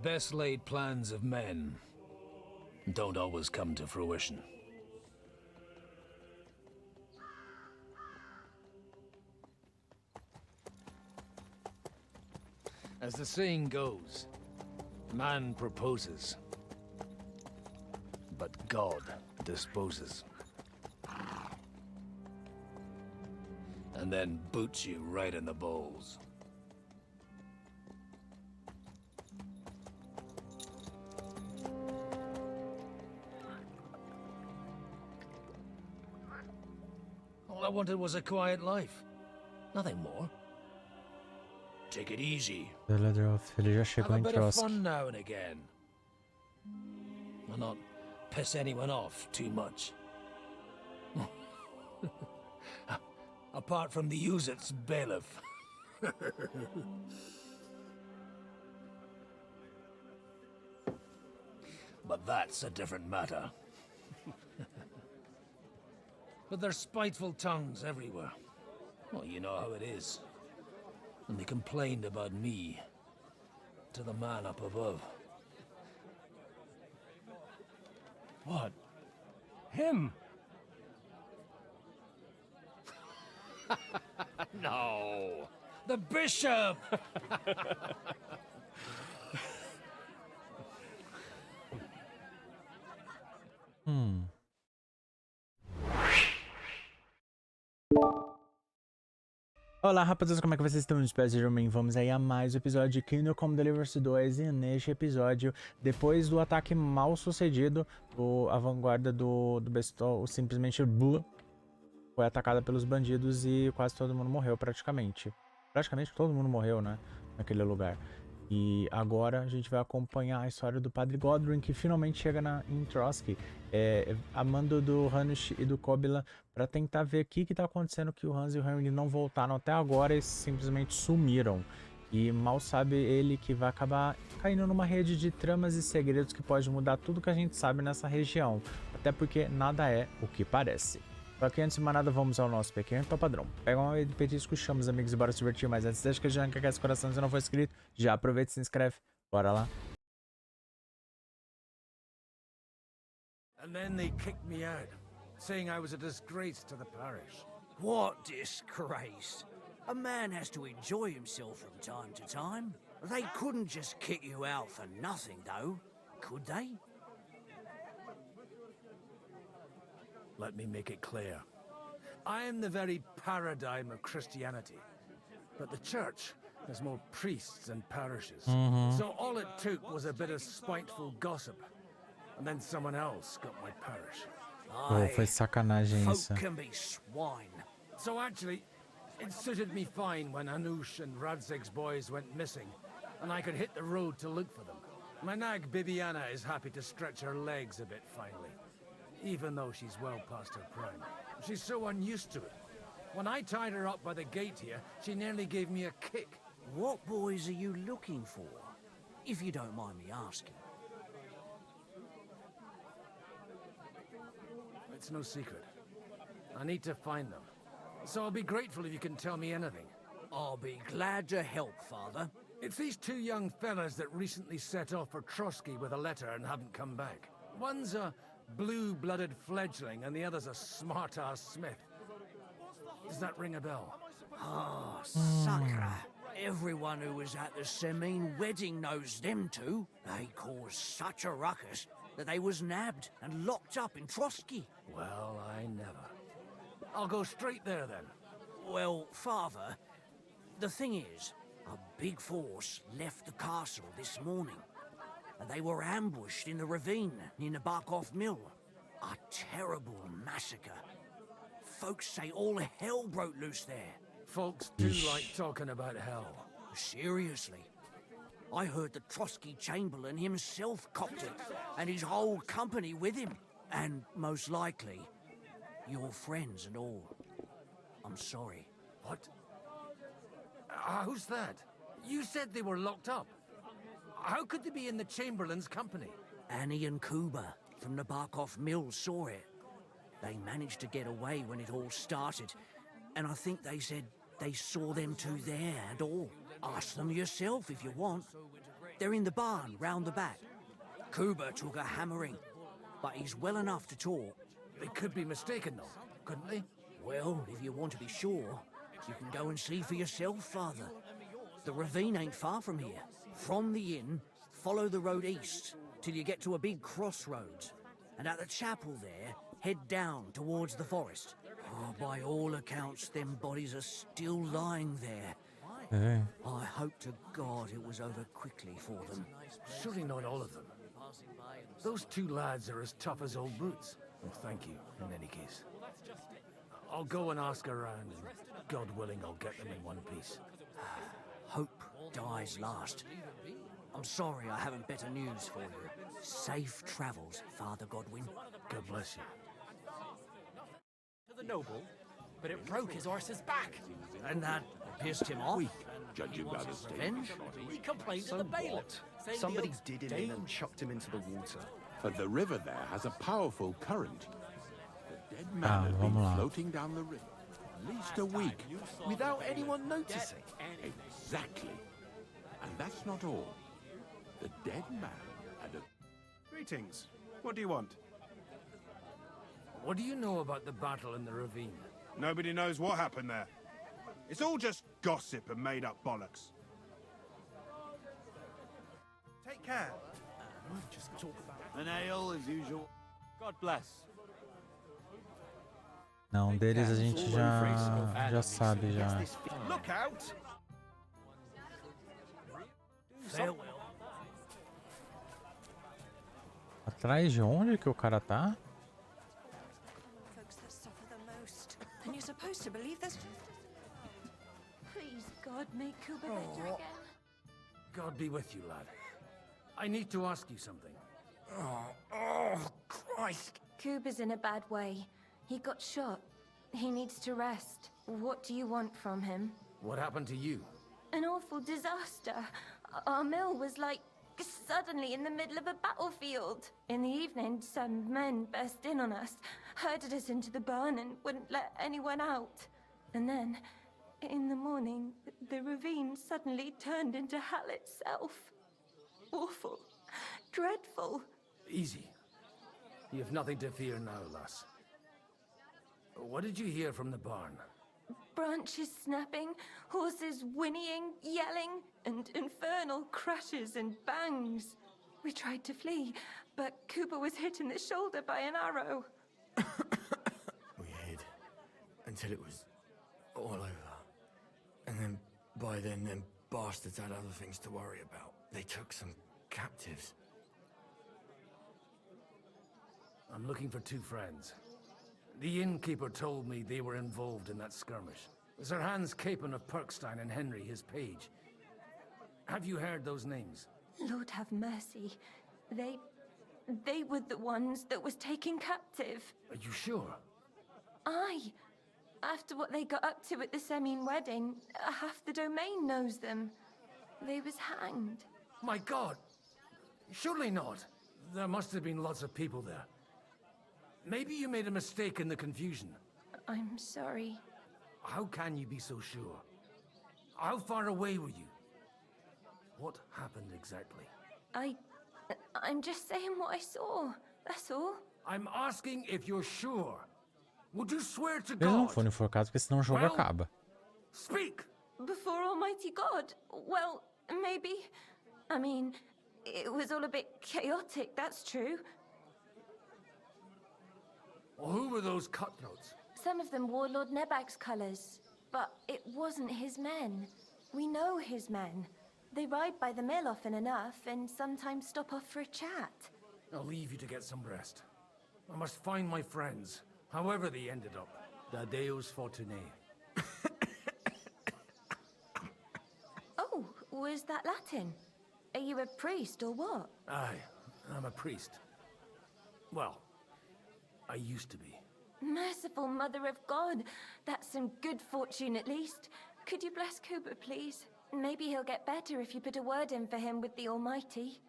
best laid plans of men don't always come to fruition. As the saying goes, man proposes, but God disposes. And then boots you right in the balls. All I wanted was a quiet life. Nothing more. Take it easy. Ele já chegou Have a em bit of Trosk. fun now and again. And not piss anyone off too much. Apart from the Uzit's bailiff. But that's a different matter. But there's spiteful tongues everywhere. Well, you know how it is. And they complained about me to the man up above. What? Him? No, the bishop! Olá rapaziada, como é que vocês estão? Espero que sejam bem. Vamos aí a mais um episódio de Kingdom Deliverance 2. E neste episódio, depois do ataque mal sucedido, a vanguarda do Bestol simplesmente foi atacada pelos bandidos e quase todo mundo morreu praticamente. Praticamente todo mundo morreu, né? Naquele lugar. E agora a gente vai acompanhar a história do Padre Godwin, que finalmente chega em Trosk, a mando do Hanush e do Kobila, para tentar ver o que está acontecendo, que o Hans e o Henry não voltaram até agora e simplesmente sumiram. E mal sabe ele que vai acabar caindo numa rede de tramas e segredos que pode mudar tudo que a gente sabe nessa região. Até porque nada é o que parece. Só que antes de mais nada, vamos ao nosso pequeno padrão. Pega uma de petisco, chama os amigos e bora se divertir. Mas antes, deixa que já quer esse coração se não for inscrito. Já aproveita e se inscreve. Bora lá. And then they kicked me out, saying I was a disgrace to the parish. What disgrace? A man has to enjoy himself from time to time. They couldn't just kick you out for nothing, though, could they? Let me make it clear. I am the very paradigm of Christianity. But the church has more priests and parishes. So all it took was a bit of spiteful gossip. And then someone else got my parish. Oh, foi sacanagem isso. Folk can be swine. So actually, it suited me fine when Anush and Radzig's boys went missing, and I could hit the road to look for them. My nag Bibiana is happy to stretch her legs a bit finally, even though she's well past her prime. She's so unused to it. When I tied her up by the gate here, she nearly gave me a kick. What boys are you looking for, if you don't mind me asking? It's no secret. I need to find them. So I'll be grateful if you can tell me anything. I'll be glad to help, Father. It's these two young fellas that recently set off for Trotsky with a letter and haven't come back. One's a blue-blooded fledgling and the other's a smart-ass smith. Does that ring a bell? Ah, Sakra. Everyone who was at the Semine wedding knows them two. They caused such a ruckus that they was nabbed and locked up in Trotsky. Well, I never. I'll go straight there then. Well, Father, the thing is, a big force left the castle this morning. And they were ambushed in the ravine near the Barkoff Mill. A terrible massacre. Folks say all hell broke loose there. Folks do like talking about hell. Seriously. I heard the Trotsky Chamberlain himself copped it, and his whole company with him. And most likely, your friends and all. I'm sorry. What? Who's that? You said they were locked up. How could they be in the Chamberlain's company? Annie and Kuba from the Barkoff Mill saw it. They managed to get away when it all started, and I think they said they saw them two there and all. Ask them yourself if you want. They're in the barn round the back. Kuba took a hammering, but he's well enough to talk. They could be mistaken, though, couldn't they? Well, if you want to be sure, you can go and see for yourself, Father. The ravine ain't far from here. From the inn, follow the road east till you get to a big crossroads. And at the chapel there, head down towards the forest. Oh, by all accounts, them bodies are still lying there. Hey. I hope to God it was over quickly for them. Surely not all of them. Those two lads are as tough as old boots. Well, thank you, in any case. I'll go and ask around, and God willing, I'll get them in one piece. Hope dies last. I'm sorry I haven't better news for you. Safe travels, Father Godwin. God bless you. To the noble, but it broke his horse's back. And that pissed him off? Judging by the state. Revenge? He complained to the bailiff. saying Somebody the oaks did him in and dangerous. chucked him into the water. But the river there has a powerful current. The dead man had vamos been lá. floating down the river at least a week. Without anyone noticing. Exactly. And that's not all. The dead man had a... Greetings. What do you want? What do you know about the battle in the ravine? Nobody knows what happened there. It's all just gossip and made-up bollocks. Take care. An ale as usual. God bless. Não, deles a gente já sabe já. Look out! Farewell. Atrás de onde que o cara tá? Folks that suffer the most. And you're supposed to believe this. Please, God, make Kuba better again. God be with you, lad. I need to ask you something. Oh, Christ. Kuba's in a bad way. He got shot. He needs to rest. What do you want from him? What happened to you? An awful disaster. Our mill was like suddenly in the middle of a battlefield. In the evening, some men burst in on us, herded us into the barn and wouldn't let anyone out. And then, in the morning, the ravine suddenly turned into hell itself. Awful. Dreadful. Easy. You have nothing to fear now, lass. What did you hear from the barn? Branches snapping, horses whinnying, yelling, and infernal crashes and bangs. We tried to flee, but Cooper was hit in the shoulder by an arrow. We hid until it was all over. And then, by then, them bastards had other things to worry about. They took some captives. I'm looking for two friends. The innkeeper told me they were involved in that skirmish. Sir Hans Capon of Perkstein and Henry, his page. Have you heard those names? Lord have mercy. They were the ones that was taken captive. Are you sure? Aye. After what they got up to at the Semine wedding, half the domain knows them. They was hanged. My God! Surely not. There must have been lots of people there. Maybe you made a mistake in the confusion. I'm sorry. How can you be so sure? How far away were you? What happened exactly? I'm just saying what I saw. That's all. I'm asking if you're sure. Would you swear to Eles não God? foram enforcados porque senão o jogo Well- acaba. Speak! Before Almighty God? Well, maybe. I mean, it was all a bit chaotic, that's true. Well, who were those cutthroats? Some of them wore Lord Nebag's colours, but it wasn't his men. We know his men. They ride by the mill often enough and sometimes stop off for a chat. I'll leave you to get some rest. I must find my friends, however they ended up. The Deus Fortunae. Oh, was that Latin? Are you a priest or what? Aye, I'm a priest. Well, I used to be. Merciful Mother of God. That's some good fortune at least. Could you bless Kuba, please? Maybe he'll get better if you put a word in for him with the Almighty.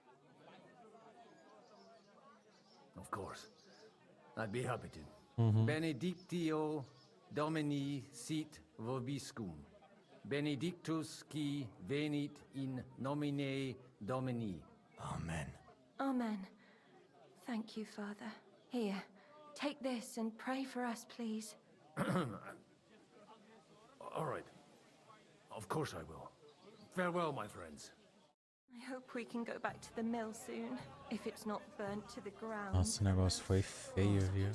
Of course. I'd be happy to. Benedictio Domini sit vobiscum. benedictus qui venit in nomine Domini. Amen. Amen. Thank you, Father. Here, take this and pray for us, please. All right. Of course I will. Farewell, my friends. I hope we can go back to the mill soon, if it's not burnt to the ground. Nossa, o negócio foi feio, viu?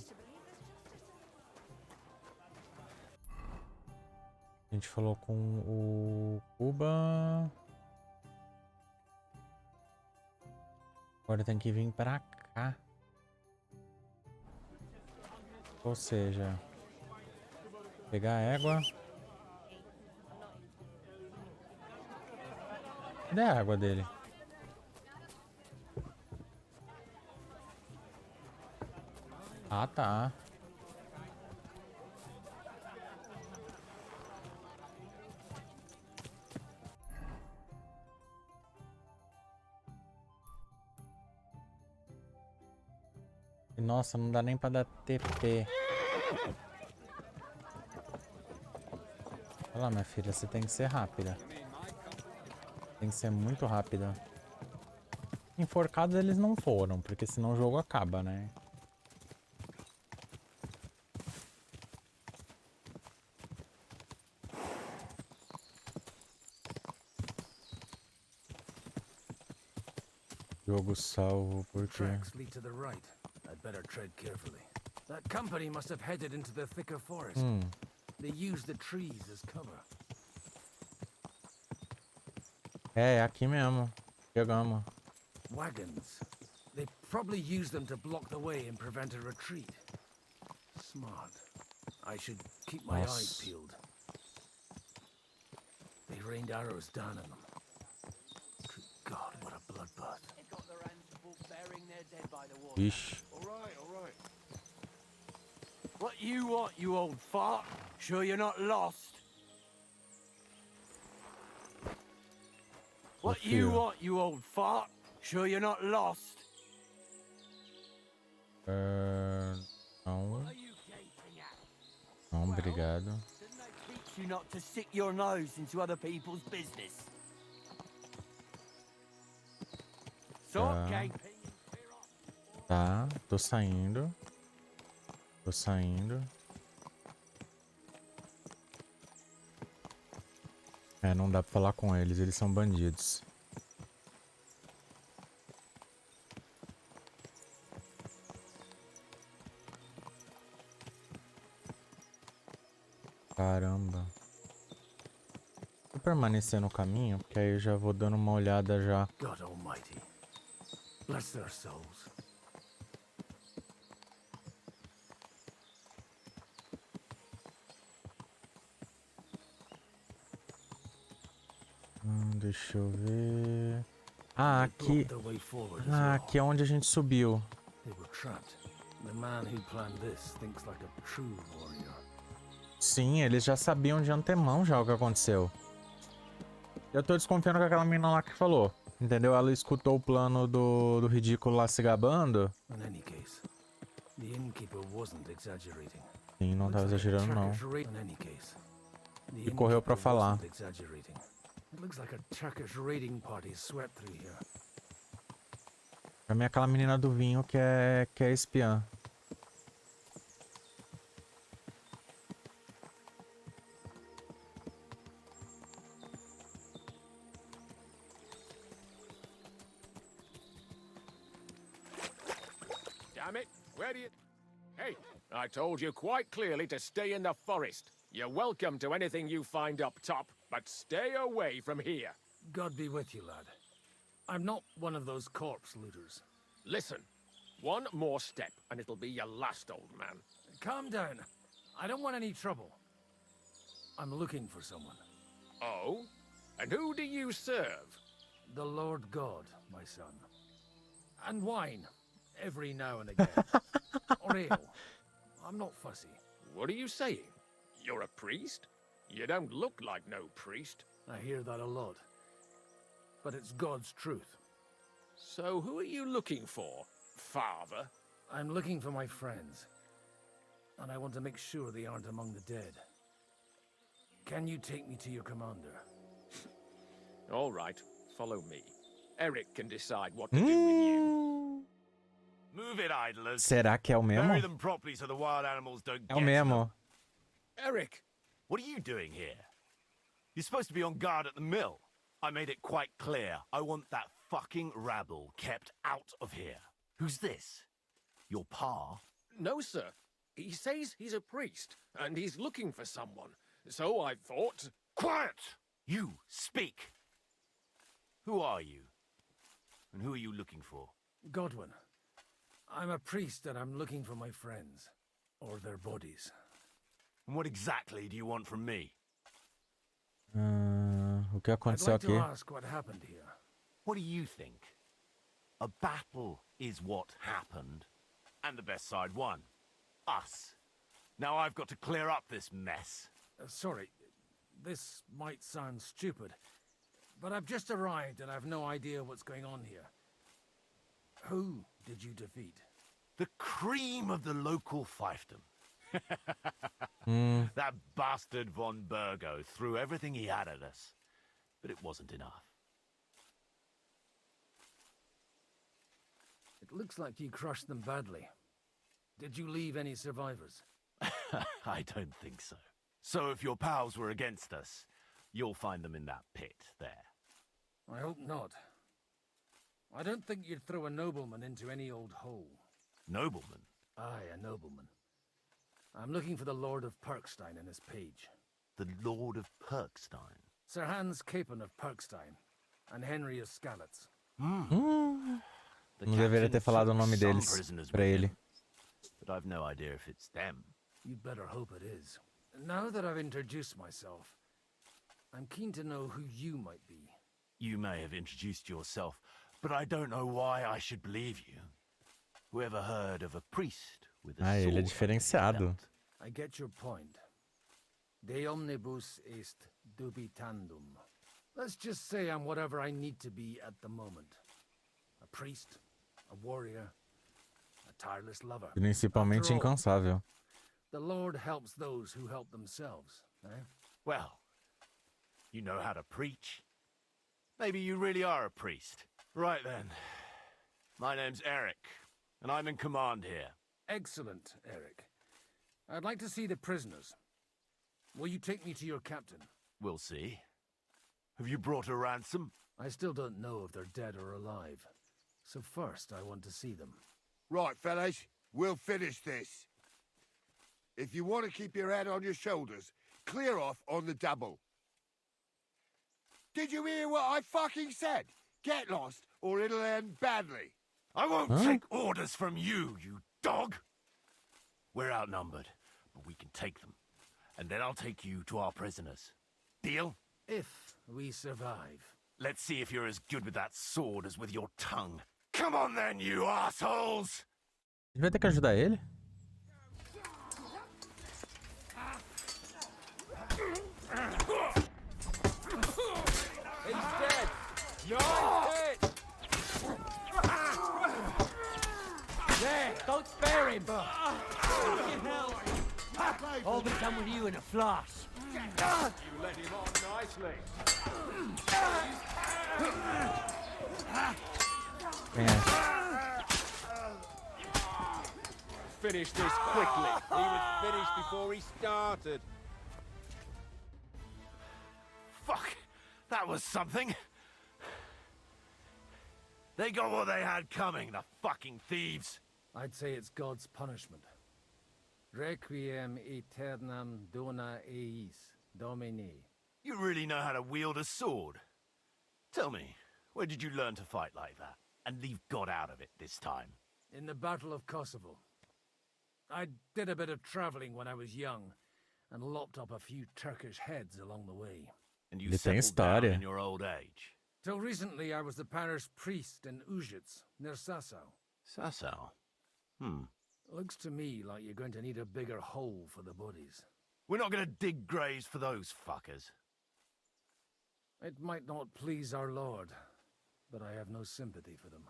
A gente falou com o Cuba. Agora tem que vir pra cá. Ou seja, pegar a égua. Cadê a água dele? Ah, tá. E, nossa, não dá nem pra dar TP. Olha lá, minha filha, você tem que ser rápida. Tem que ser muito rápida. Enforcados eles não foram, porque senão o jogo acaba, né? Jogo salvo, por quê? Tracks lead to the right. I'd better tread carefully. That company must have headed into the thicker forest. They used the trees as cover. É aqui mesmo. Chegamos. Wagons. They probably used them to block the way and prevent a retreat. Smart. I should keep my eyes peeled. They rained arrows down on them. Good God, what a bloodbath. Ixi. All right. What you want, you old fart? Sure you're not lost? What you want, you old fart? Sure you're not lost? Não. Não, obrigado. Didn't they teach you not to stick your nose into other people's business? Stop gaping. Tá, tô saindo. Tô saindo. É, não dá pra falar com eles são bandidos. Caramba. Vou permanecer no caminho, porque aí eu já vou dando uma olhada já. God Almighty. Bless their souls. Deixa eu ver. Ah, aqui. Ah, aqui é onde a gente subiu. Sim, eles já sabiam de antemão já o que aconteceu. Eu tô desconfiando com aquela menina lá que falou. Entendeu? Ela escutou o plano do ridículo lá se gabando. Sim, não tava exagerando não. E correu pra falar. Pra mim é aquela menina do vinho que é espiã. Damn it, where do you... Hey, I told you quite clearly to stay in the forest. You're welcome to anything you find up top, but stay away from here. God be with you, lad. I'm not one of those corpse looters. Listen, one more step and it'll be your last, old man. Calm down. I don't want any trouble. I'm looking for someone. Oh? And who do you serve? The Lord God, my son. And wine, every now and again. Or ale. I'm not fussy. What are you saying? You're a priest? You don't look like no priest. I hear that a lot. But it's God's truth. So who are you looking for, Father? I'm looking for my friends. And I want to make sure they aren't among the dead. Can you take me to your commander? All right, follow me. Eric can decide what to do with you. Move it, idlers. Será que é o mesmo? Bury them properly so the wild animals don't É get o mesmo. Eric! What are you doing here? You're supposed to be on guard at the mill. I made it quite clear. I want that fucking rabble kept out of here. Who's this? Your pa? No, sir. He says he's a priest, and he's looking for someone. So I thought... Quiet! You, speak! Who are you? And who are you looking for? Godwin. I'm a priest and I'm looking for my friends. Or their bodies. And what exactly do you want from me? O que aconteceu I'd like aqui? to ask what happened here. What do you think? A battle is what happened, and the best side won. Us. Now I've got to clear up this mess. Sorry, this might sound stupid, but I've just arrived and I've no idea what's going on here. Who did you defeat? The cream of the local fiefdom. That bastard von Burgo threw everything he had at us, but it wasn't enough. It looks like you crushed them badly. Did you leave any survivors? I don't think so. So if your pals were against us, you'll find them in that pit there. I hope not. I don't think you'd throw a nobleman into any old hole. Nobleman? Aye, a nobleman. I'm looking for the Lord of Perkstein in this page. The Lord of Perkstein? Sir Hans Capon of Perkstein, and Henry of Skalitz. Não deveria ter falado o nome deles pra ele. But I've no idea if it's them. You'd better hope it is. Now that I've introduced myself, I'm keen to know who you might be. You may have introduced yourself, but I don't know why I should believe you. Whoever heard of a priest with a sword? Ele é diferenciado. I get your point. De omnibus est dubitandum. Let's just say I'm whatever I need to be at the moment. A priest, a warrior, a tireless lover. Principalmente After all, incansável. the Lord helps those who help themselves, eh? Well, you know how to preach. Maybe you really are a priest. Right then. My name's Eric, and I'm in command here. Excellent, Eric. I'd like to see the prisoners. Will you take me to your captain? We'll see. Have you brought a ransom? I still don't know if they're dead or alive. So first, I want to see them. Right, fellas, we'll finish this. If you want to keep your head on your shoulders, clear off on the double. Did you hear what I fucking said? Get lost, or it'll end badly. I won't take orders from you, you dog! We're outnumbered, but we can take them. And then I'll take you to our prisoners. Deal? If we survive. Let's see if you're as good with that sword as with your tongue. Come on then, you assholes! A gente vai ter que ajudar ele? He's dead! You're dead! There, don't spare him! I'll be done with you in a flash. You let him on nicely. Finish this quickly. He was finished before he started. Fuck! That was something! They got what they had coming, the fucking thieves! I'd say it's God's punishment. Requiem aeternam dona eis, Domini. You really know how to wield a sword. Tell me, where did you learn to fight like that? And leave God out of it this time? In the Battle of Kosovo. I did a bit of traveling when I was young, and lopped up a few Turkish heads along the way. And you Ele tem settled down história. in your old age? Till recently, I was the parish priest in Ujits, near Sasau. Sasau? Looks to me like you're going to need a bigger hole for the bodies. We're not gonna dig graves for those fuckers. It might not please our Lord, but I have no sympathy for them.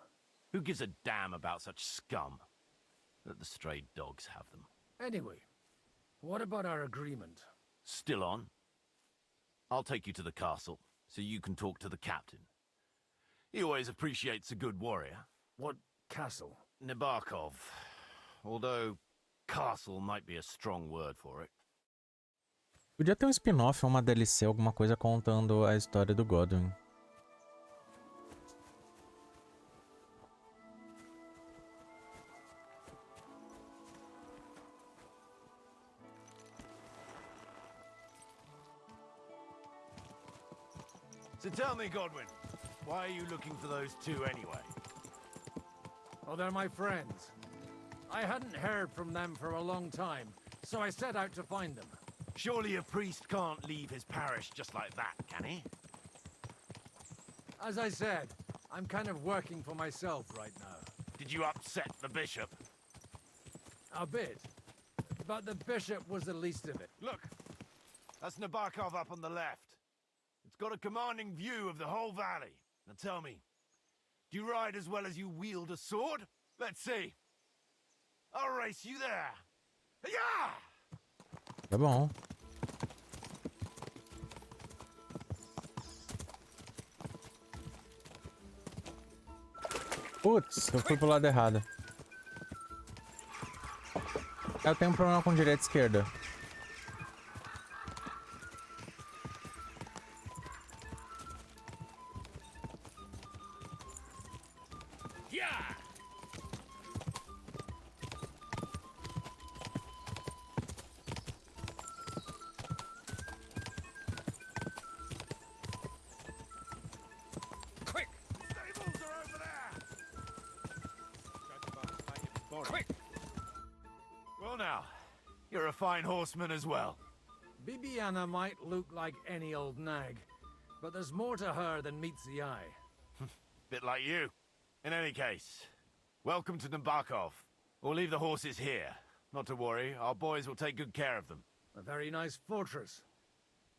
Who gives a damn about such scum? Let the stray dogs have them. Anyway, what about our agreement? Still on? I'll take you to the castle, so you can talk to the captain. He always appreciates a good warrior. What castle? Nabokov. Although, castle might be a strong word for it. Podia ter um spin-off ou uma DLC, alguma coisa contando a história do Godwin. So tell me, Godwin, why are you looking for those two anyway? Oh, they're my friends. I hadn't heard from them for a long time, so I set out to find them. Surely a priest can't leave his parish just like that, can he? As I said, I'm kind of working for myself right now. Did you upset the bishop? A bit. But the bishop was the least of it. Look, that's Nabokov up on the left. It's got a commanding view of the whole valley. Now tell me, do you ride as well as you wield a sword? Let's see. I'll race you there. Yeah! Tá bom. Putz, eu fui pro lado errado. Eu tenho um problema com direita e esquerda. Fine horseman as well. Bibiana might look like any old nag, but there's more to her than meets the eye. Bit like you. In any case, welcome to Nabokov. We'll leave the horses here. Not to worry, our boys will take good care of them. A very nice fortress.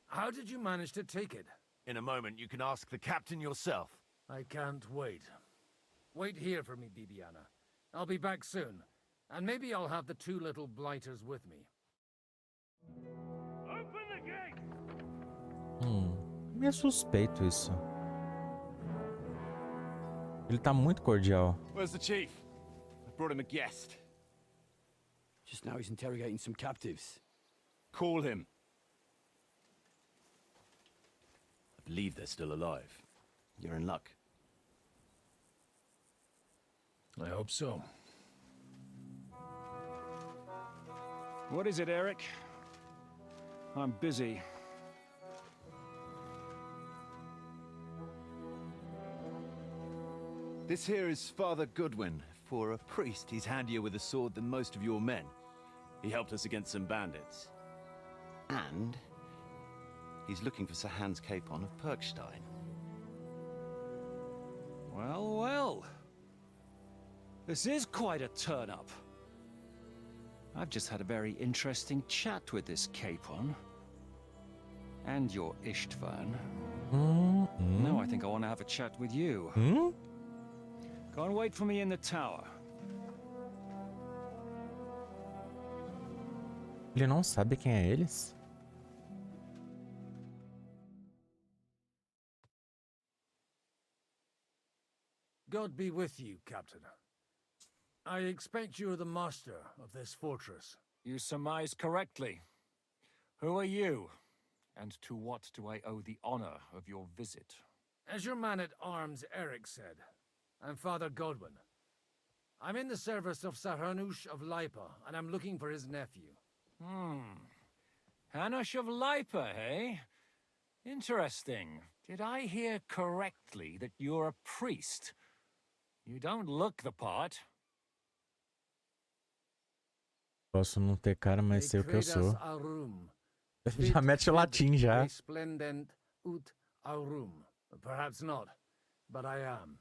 How did you manage to take it? In a moment, you can ask the captain yourself. I can't wait. Wait here for me, Bibiana. I'll be back soon, and maybe I'll have the two little blighters with me. Meio suspeito isso. Ele tá muito cordial. Where's the chief? I brought him a guest. Just now he's interrogating some captives. Call him. I believe they're still alive. You're in luck. I hope so. What is it, Eric? I'm busy. This here is Father Godwin. For a priest, he's handier with a sword than most of your men. He helped us against some bandits. And he's looking for Sir Hans Capon of Perkstein. Well, well. This is quite a turn-up. I've just had a very interesting chat with this Capon. And your Istvan. Now I think I want to have a chat with you. Go and wait for me in the tower. Ele não sabe quem é eles? God be with you, Captain. I expect you're the master of this fortress. You surmise correctly. Who are you? And to what do I owe the honor of your visit? As your man-at-arms Eric said, I'm Father Godwin. I'm in the service of Sir Hanush of Lipa, and I'm looking for his nephew. Hanush of Lipa, eh? Interesting. Did I hear correctly that you're a priest? You don't look the part. Posso não ter cara, mas sei o que eu sou. Já mete o latim já. Resplendent ut aurum. Perhaps not, but I am.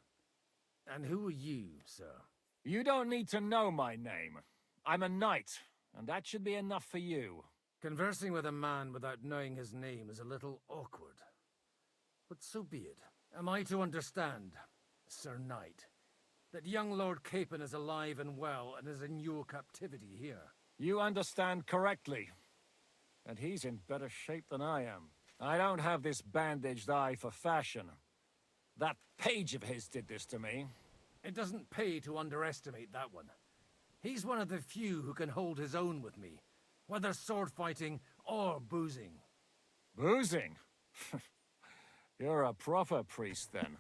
And who are you, sir? You don't need to know my name. I'm a knight, and that should be enough for you. Conversing with a man without knowing his name is a little awkward. But so be it. Am I to understand, Sir Knight, that young Lord Capon is alive and well and is in your captivity here? You understand correctly. And he's in better shape than I am. I don't have this bandaged eye for fashion. That page of his did this to me. It doesn't pay to underestimate that one. He's one of the few who can hold his own with me, whether sword fighting or boozing. Boozing? You're a proper priest, then.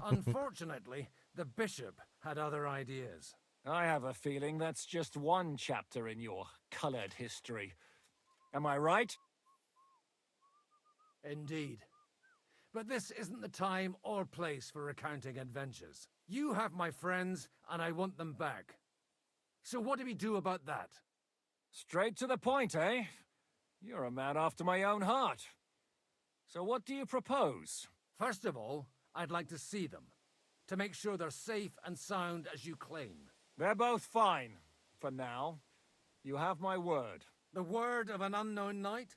Unfortunately, the bishop had other ideas. I have a feeling that's just one chapter in your colored history. Am I right? Indeed. But this isn't the time or place for recounting adventures. You have my friends, and I want them back. So what do we do about that? Straight to the point, eh? You're a man after my own heart. So what do you propose? First of all, I'd like to see them, to make sure they're safe and sound as you claim. They're both fine, for now. You have my word. The word of an unknown knight?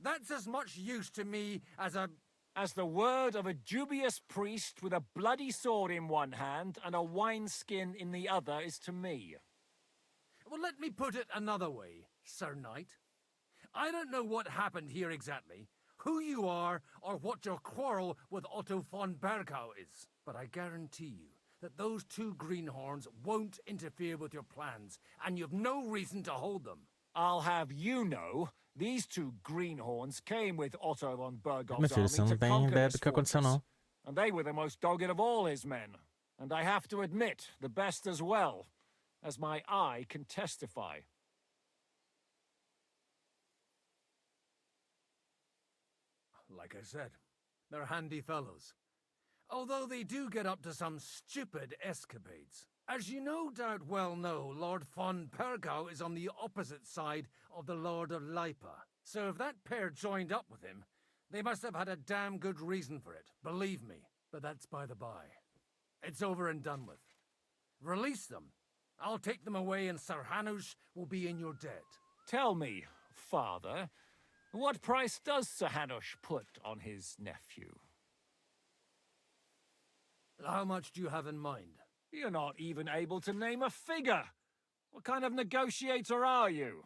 That's as much use to me as the word of a dubious priest with a bloody sword in one hand and a wineskin in the other is to me. Well, let me put it another way, Sir Knight. I don't know what happened here exactly, who you are, or what your quarrel with Otto von Bergau is. But I guarantee you that those two greenhorns won't interfere with your plans, and you've no reason to hold them. I'll have you know, these two greenhorns came with Otto von Bergau's Meu filho, você army não to tem conquer ideia this do que aconteceu, fortress. não. And they were the most dogged of all his men. And I have to admit, the best as well, as my eye can testify. Like I said, they're handy fellows. Although they do get up to some stupid escapades. As you no doubt well know, Lord von Bergau is on the opposite side of the Lord of Lipa. So if that pair joined up with him, they must have had a damn good reason for it, believe me. But that's by the by. It's over and done with. Release them. I'll take them away and Sir Hanush will be in your debt. Tell me, Father, what price does Sir Hanush put on his nephew? How much do you have in mind? You're not even able to name a figure. What kind of negotiator are you?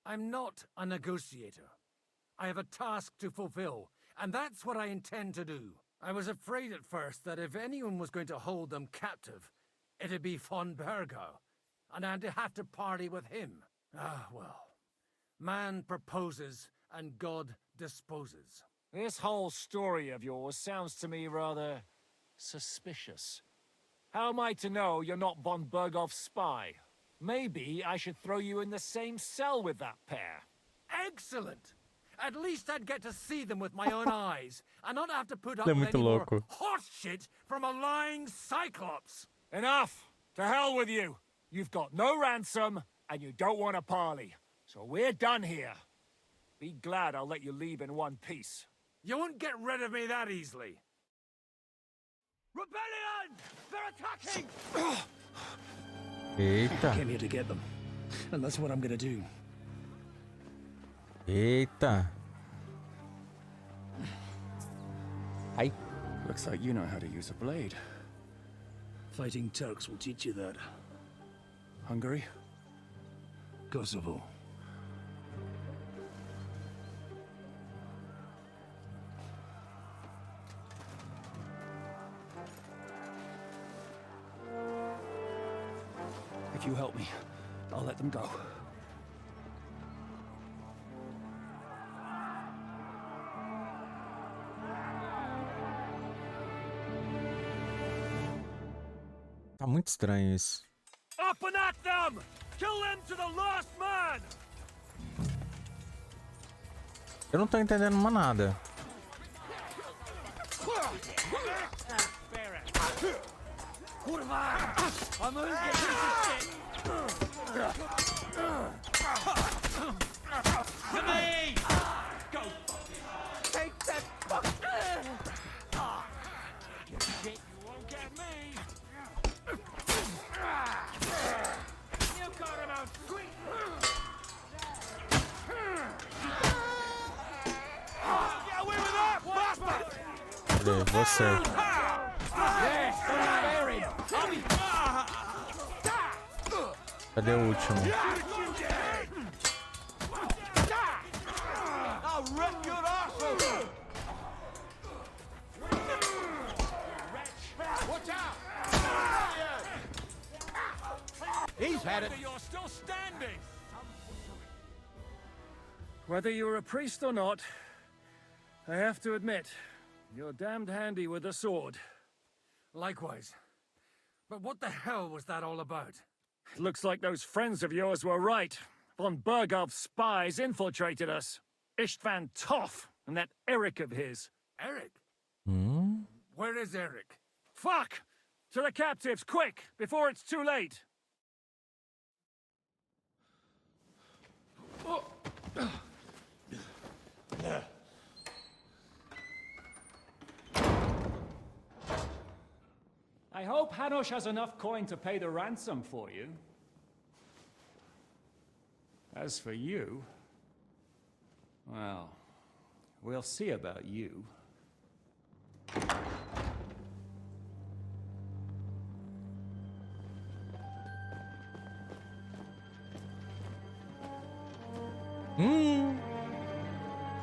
I'm not a negotiator. I have a task to fulfill, and that's what I intend to do. I was afraid at first that if anyone was going to hold them captive, it'd be von Bergau, and I'd have to party with him. Ah, well. Man proposes, and God disposes. This whole story of yours sounds to me rather suspicious. How am I to know you're not von Bergau's spy? Maybe I should throw you in the same cell with that pair. Excellent! At least I'd get to see them with my own eyes, and not have to put up É with muito any more louco. horse shit from a lying cyclops. Enough! To hell with you! You've got no ransom, and you don't want a parley. So we're done here. Be glad I'll let you leave in one piece. You won't get rid of me that easily. Rebellion! They're attacking! Eita. I came here to get them, and that's what I'm gonna do. Eita. Ai. Looks like you know how to use a blade. Fighting Turks will teach you that. Hungary? Kosovo. If you help me, I'll let them go. Tá muito estranho isso. Up and at them! Kill them to the last man! Eu não tô entendendo mais nada. Kurwa! I'm gonna get to me! Go! Take that fuck! Shit, you won't get me! You got him out sweet! Get away with that, bastard! Cadê você? Yes, bury him! Cadê o último? I'll rip your ass Watch out! He's had it. You're still standing. Whether you're a priest or not, I have to admit, you're damned handy with a sword. Likewise. But what the hell was that all about? It looks like those friends of yours were right. Von Bergov's spies infiltrated us. Istvan Toth and that Eric of his. Eric? Hmm? Where is Eric? Fuck! To the captives, quick, before it's too late. I hope Hanush has enough coin to pay the ransom for you. As for you, well, we'll see about you.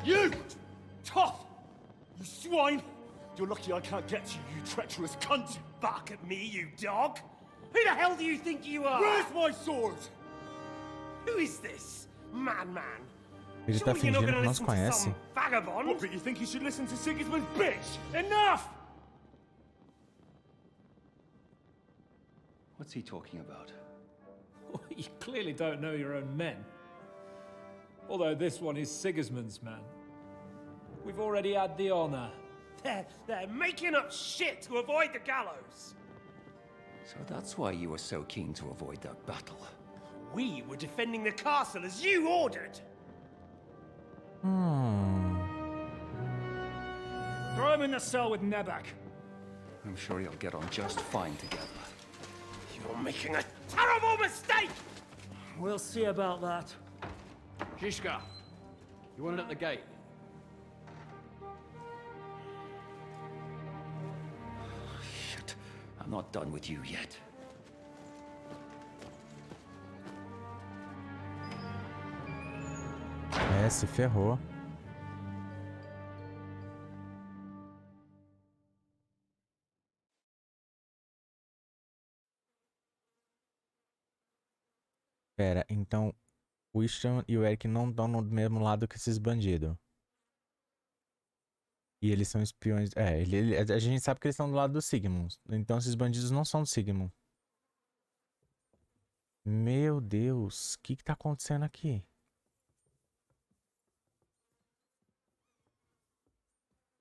You! Tough! You swine! You're lucky I can't get you, you treacherous cunt! Bark at me, you dog! Who the hell do you think you are? Where's my sword? Who is this? Man. Ele tá fingindo que não nos conhece. Vagabond? What, but you think you should listen to Sigismund's bitch? Enough! What's he talking about? You clearly don't know your own men. Although this one is Sigismund's man. We've already had the honor. They're making up shit to avoid the gallows. So that's why you were so keen to avoid that battle. We were defending the castle as you ordered. Throw him in the cell with Nebak. I'm sure you'll get on just fine together. You're making a terrible mistake! We'll see about that. Zhishka, you want it at the gate? Shit, I'm not done with you yet. Se ferrou. Pera, então o Istvan e o Eric não estão no mesmo lado que esses bandidos. E eles são espiões. A gente sabe que eles estão do lado do Sigmund. Então esses bandidos não são do Sigmund. Meu Deus, o que tá acontecendo aqui?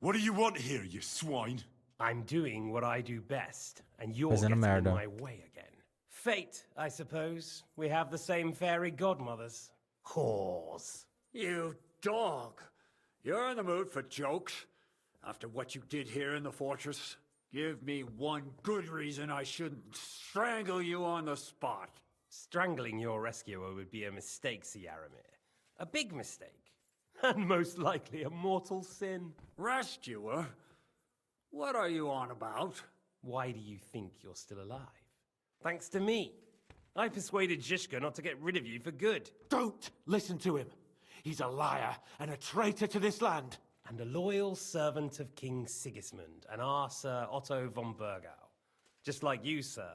What do you want here, you swine? I'm doing what I do best, and you're Fazendo getting in merda. my way again. Fate, I suppose. We have the same fairy godmothers. Whores. You dog! You're in the mood for jokes? After what you did here in the fortress? Give me one good reason I shouldn't strangle you on the spot. Strangling your rescuer would be a mistake, Yaramir. A big mistake. And most likely a mortal sin. Rescuer? What are you on about? Why do you think you're still alive? Thanks to me. I persuaded Zhishka not to get rid of you for good. Don't listen to him. He's a liar and a traitor to this land. And a loyal servant of King Sigismund and our Sir Otto von Bergau. Just like you, sir.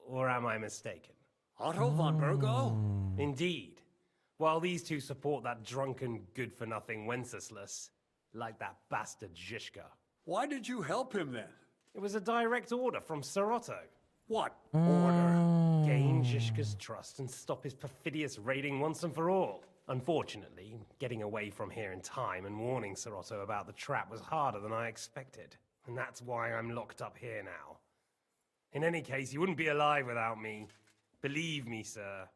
Or am I mistaken? Otto von Bergau? Indeed. While these two support that drunken, good-for-nothing Wenceslas, like that bastard Zhishka. Why did you help him then? It was a direct order from Sir Otto. What order? Gain Zhishka's trust and stop his perfidious raiding once and for all. Unfortunately, getting away from here in time and warning Sir Otto about the trap was harder than I expected. And that's why I'm locked up here now. In any case, you wouldn't be alive without me. Believe me, sir.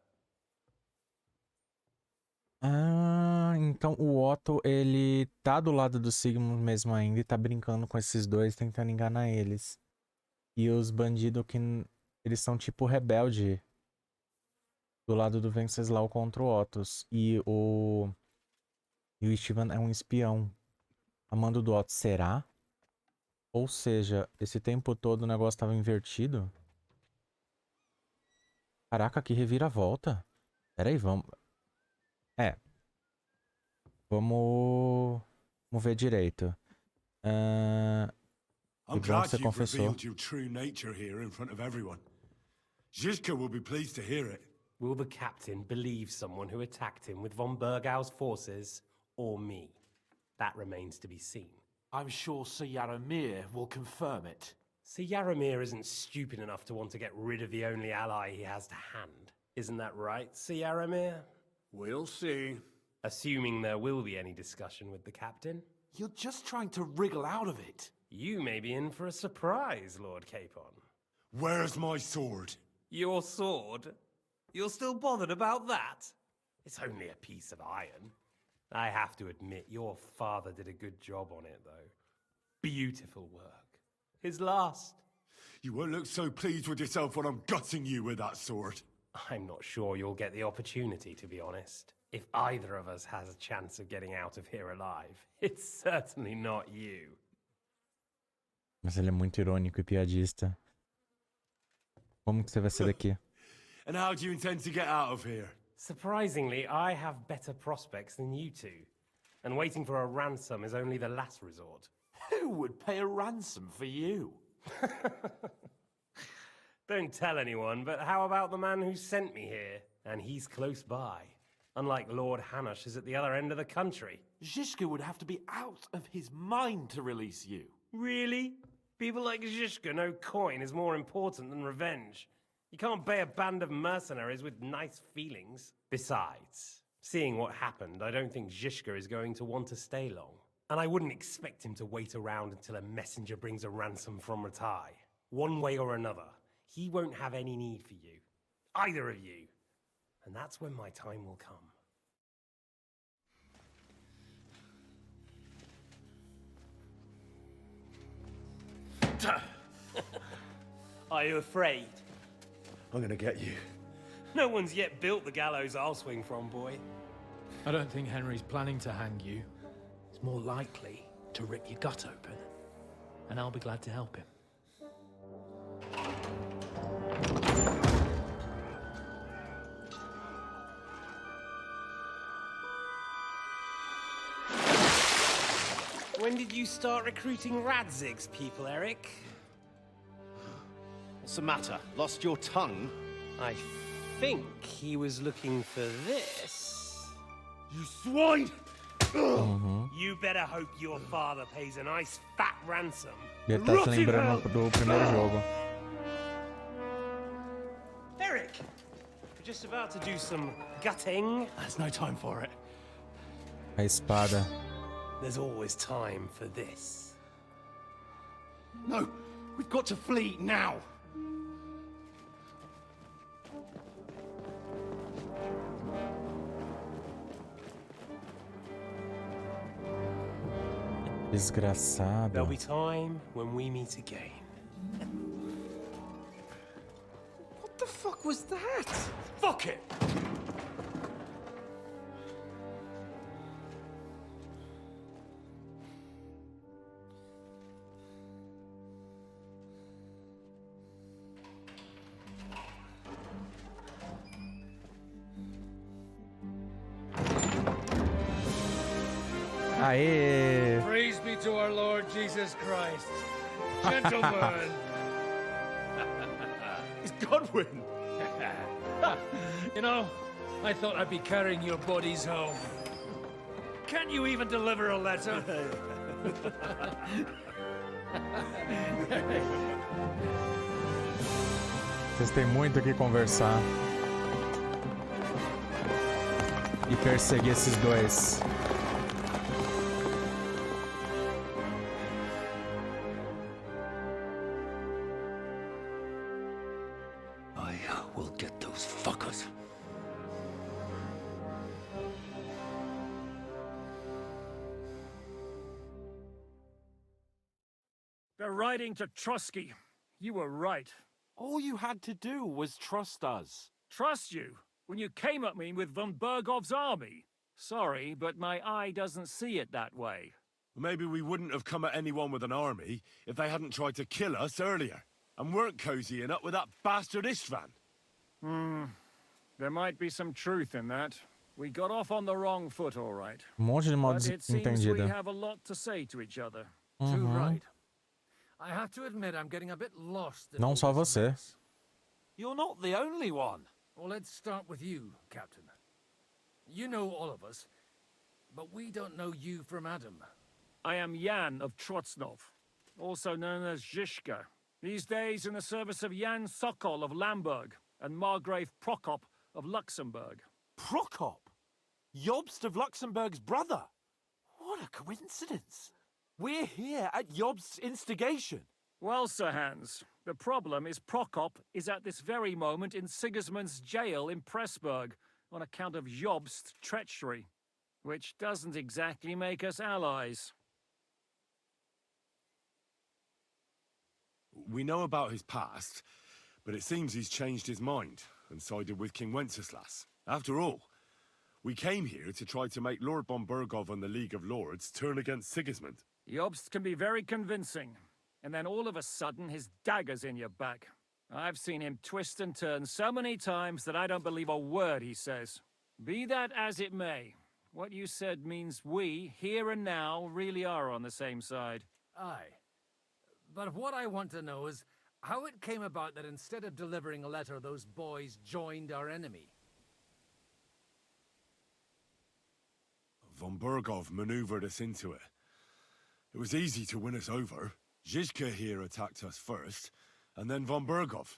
Então o Otto, ele tá do lado do Sigmund mesmo ainda e tá brincando com esses dois, tentando enganar eles. E os bandidos que eles são tipo rebelde do lado do Venceslau contra o Ottos. E o Istvan é um espião a mando do Otto. Será? Ou seja, esse tempo todo o negócio tava invertido? Caraca, que reviravolta. Pera aí, vamos... Vamos Vamos ver direito. I'm Que bom que glad você you've confessou. revealed your true nature here in front of everyone. Zizka will be pleased to hear it. Will the captain believe someone who attacked him with von Bergau's forces, or me? That remains to be seen. I'm sure Sir Yaramir will confirm it. Sir Yaramir isn't stupid enough to want to get rid of the only ally he has to hand. Isn't that right, Sir Yaramir? We'll see. Assuming there will be any discussion with the captain. You're just trying to wriggle out of it. You may be in for a surprise, Lord Capon. Where's my sword? Your sword? You're still bothered about that? It's only a piece of iron. I have to admit, your father did a good job on it, though. Beautiful work. His last. You won't look so pleased with yourself when I'm gutting you with that sword. I'm not sure you'll get the opportunity, to be honest. If either of us has a chance of getting out of here alive, it's certainly not you. Mas ele é muito irônico e piadista. Como que você vai sair daqui? And how do you intend to get out of here? Surprisingly, I have better prospects than you two. And waiting for a ransom is only the last resort. Who would pay a ransom for you? Don't tell anyone, but how about the man who sent me here? And he's close by. Unlike Lord Hanush is at the other end of the country. Zizka would have to be out of his mind to release you. Really? People like Zizka know coin is more important than revenge. You can't pay a band of mercenaries with nice feelings. Besides, seeing what happened, I don't think Zizka is going to want to stay long. And I wouldn't expect him to wait around until a messenger brings a ransom from Ratai. One way or another, he won't have any need for you. Either of you. And that's when my time will come. Are you afraid? I'm gonna get you. No one's yet built the gallows I'll swing from, boy. I don't think Henry's planning to hang you. It's more likely to rip your gut open. And I'll be glad to help him. When did you start recruiting Radzig's people, Eric? What's the matter? Lost your tongue? I think he was looking for this. You swine! You better hope your father pays a nice fat ransom. Ele tá se lembrando do primeiro jogo. Eric! We're just about to do some gutting. There's no time for it. A espada. There's always time for this. No, we've got to flee now. Desgraçado. There'll be time when we meet again. What the fuck was that? Fuck it! Aê! Praise be to our Lord Jesus Christ. Gentlemen! It's Godwin! You know, I thought I'd be carrying your bodies home. Can't you even deliver a letter? Vocês têm muito o que conversar. E perseguir esses dois. I will get those fuckers. They're riding to Trusky. You were right. All you had to do was trust us. Trust you? When you came at me with von Bergov's army? Sorry, but my eye doesn't see it that way. Maybe we wouldn't have come at anyone with an army if they hadn't tried to kill us earlier, and weren't cozying up with that bastard Istvan. There might be some truth in that. We got off on the wrong foot, all right. Monte de mal But it seems we entendida. have a lot to say to each other. Too right. I have to admit I'm getting a bit lost in Não all só this você. mess. You're not the only one. Well, let's start with you, Captain. You know all of us, but we don't know you from Adam. I am Jan of Trotsnov, also known as Zhishka. These days in the service of Jan Sokol of Lamberg and Margrave Prokop of Luxembourg. Prokop? Jobst of Luxembourg's brother? What a coincidence. We're here at Jobst's instigation. Well, Sir Hans, the problem is Prokop is at this very moment in Sigismund's jail in Pressburg on account of Jobst's treachery, which doesn't exactly make us allies. We know about his past, but it seems he's changed his mind and sided with King Wenceslas. After all, we came here to try to make Lord von Burgov and the League of Lords turn against Sigismund. Jobst can be very convincing, and then all of a sudden his dagger's in your back. I've seen him twist and turn so many times that I don't believe a word he says. Be that as it may, what you said means we, here and now, really are on the same side. Aye. But what I want to know is how it came about that instead of delivering a letter, those boys joined our enemy. Von Burgov maneuvered us into it. It was easy to win us over. Zhizka here attacked us first, and then von Burgov.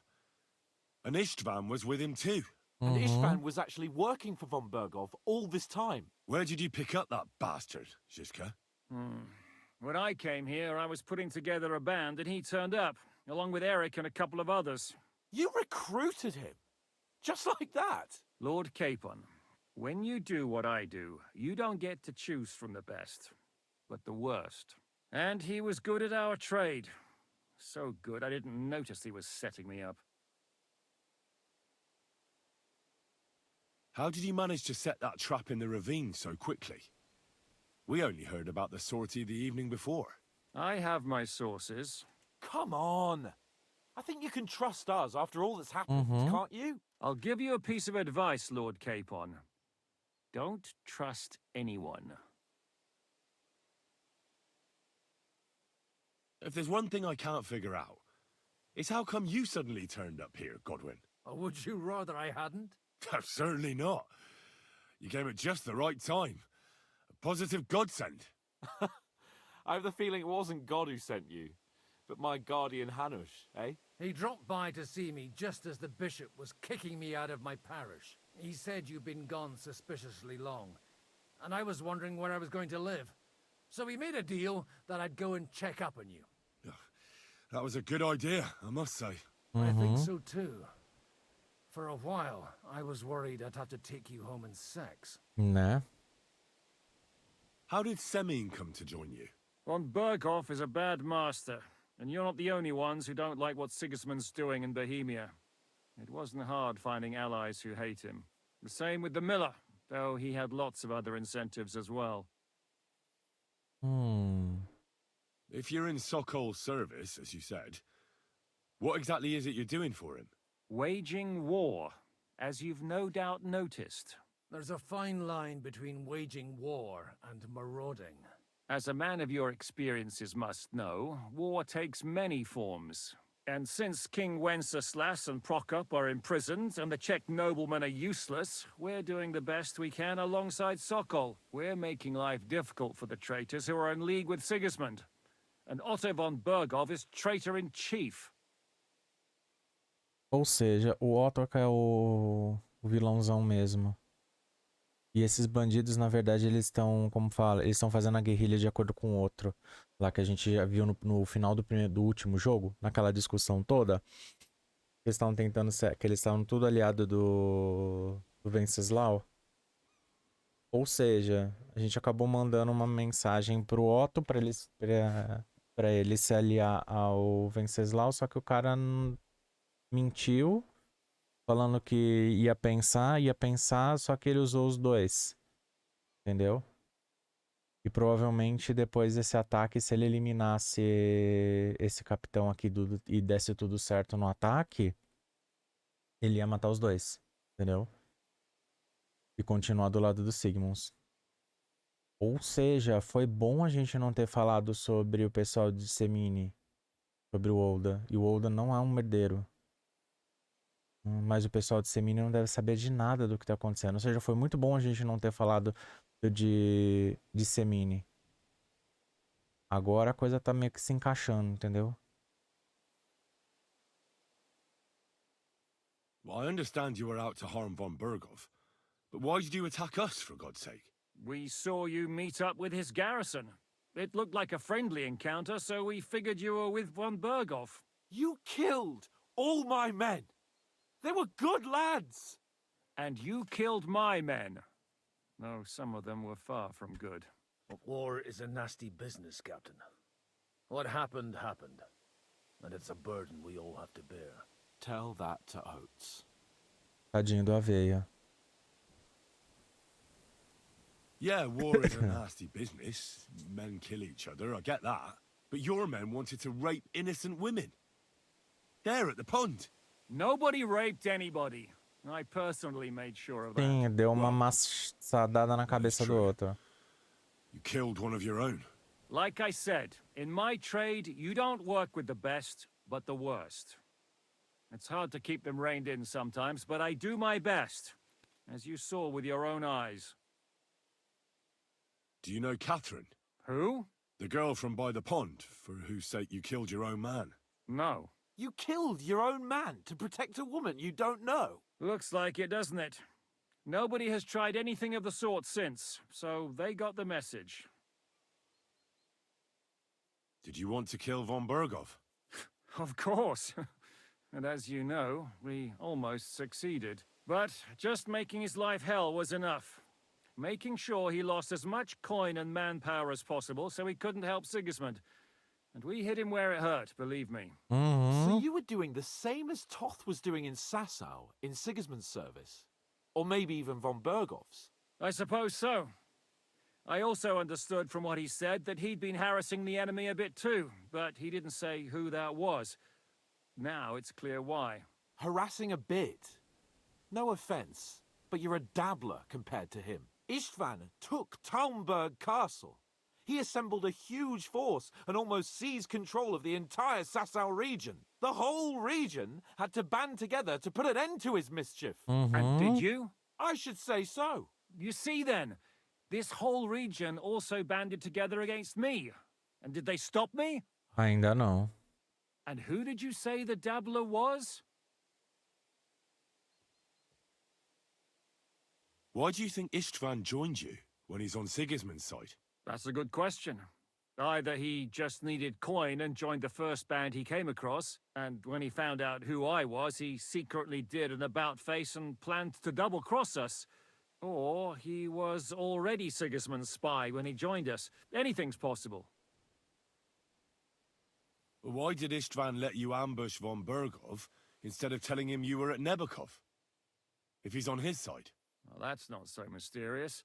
And Istvan was with him too. And Istvan was actually working for von Burgov all this time. Where did you pick up that bastard, Zhizka? When I came here, I was putting together a band, and he turned up, along with Eric and a couple of others. You recruited him? Just like that? Lord Capon, when you do what I do, you don't get to choose from the best, but the worst. And he was good at our trade. So good, I didn't notice he was setting me up. How did you manage to set that trap in the ravine so quickly? We only heard about the sortie the evening before. I have my sources. Come on. I think you can trust us after all that's happened, can't you? I'll give you a piece of advice, Lord Capon. Don't trust anyone. If there's one thing I can't figure out, it's how come you suddenly turned up here, Godwin? Or would you rather I hadn't? Certainly not. You came at just the right time. A positive godsend. I have the feeling it wasn't God who sent you, but my guardian Hanush, eh? He dropped by to see me just as the bishop was kicking me out of my parish. He said you'd been gone suspiciously long, and I was wondering where I was going to live. So we made a deal that I'd go and check up on you. That was a good idea, I must say. I think so too. For a while, I was worried I'd have to take you home in sex. Né? How did Semine come to join you? Von Burgov is a bad master, and you're not the only ones who don't like what Sigismund's doing in Bohemia. It wasn't hard finding allies who hate him. The same with the miller, though he had lots of other incentives as well. If you're in Sokol's service, as you said, what exactly is it you're doing for him? Waging war, as you've no doubt noticed. There's a fine line between waging war and marauding. As a man of your experiences must know, war takes many forms. And since King Wenceslas and Prokop are imprisoned and the Czech noblemen are useless, we're doing the best we can alongside Sokol. We're making life difficult for the traitors who are in league with Sigismund. And Otto von Burgov is traitor-in-chief. Ou seja, o Otto é o vilãozão mesmo. E esses bandidos, na verdade, eles estão, como fala, eles estão fazendo a guerrilha de acordo com o outro. Lá que a gente já viu no final do último jogo, naquela discussão toda. Eles estavam tentando ser, que eles estavam tudo aliado do Venceslau. Ou seja, a gente acabou mandando uma mensagem pro Otto pra ele se aliar ao Venceslau, só que o cara mentiu, falando que ia pensar, só que ele usou os dois. Entendeu? E provavelmente depois desse ataque, se ele eliminasse esse capitão aqui e desse tudo certo no ataque, ele ia matar os dois. Entendeu? e continuar do lado dos Sigmunds. Ou seja, foi bom a gente não ter falado sobre o pessoal de Semini, sobre o Olda. E o Olda não é um merdeiro. Mas o pessoal de Semini não deve saber de nada do que tá acontecendo. Ou seja, foi muito bom a gente não ter falado de Semini. Agora a coisa tá meio que se encaixando, entendeu? Well, I understand you were out to harm von Berghoff, but why did you attack us, for God's sake? We saw you meet up with his garrison. It looked like a friendly encounter, so we figured you were with von Berghoff. You killed all my men. They were good lads. And you killed my men. Though some of them were far from good. War is a nasty business, Captain. What happened, happened. And it's a burden we all have to bear. Tell that to Oates. Tadinho do Aveia. Yeah, war is a nasty business. Men kill each other, I get that. But your men wanted to rape innocent women. There at the pond. Nobody raped anybody. I personally made sure of that. Sim, deu uma maçadada na cabeça do outro. You killed one of your own. Like I said, in my trade, you don't work with the best, but the worst. It's hard to keep them reined in sometimes, but I do my best, as you saw with your own eyes. Do you know Catherine? Who? The girl from by the pond, for whose sake you killed your own man. No. You killed your own man to protect a woman you don't know. Looks like it, doesn't it? Nobody has tried anything of the sort since, so they got the message. Did you want to kill von Berghoff? Of course. And as you know, we almost succeeded. But just making his life hell was enough. Making sure he lost as much coin and manpower as possible so he couldn't help Sigismund. And we hit him where it hurt, believe me. So you were doing the same as Toth was doing in Sasau, in Sigismund's service? Or maybe even von Berghoff's? I suppose so. I also understood from what he said that he'd been harassing the enemy a bit too, but he didn't say who that was. Now it's clear why. Harassing a bit? No offense, but you're a dabbler compared to him. Istvan took Talmberg Castle. He assembled a huge force and almost seized control of the entire Sasau region. The whole region had to band together to put an end to his mischief. And did you? I should say so. You see then, this whole region also banded together against me. And did they stop me? Ainda não. And who did you say the dabbler was? Why do you think Istvan joined you when he's on Sigismund's side? That's a good question. Either he just needed coin and joined the first band he came across, and when he found out who I was, he secretly did an about-face and planned to double-cross us. Or he was already Sigismund's spy when he joined us. Anything's possible. Why did Istvan let you ambush von Berghoff instead of telling him you were at Nebukov? If he's on his side. Well, that's not so mysterious.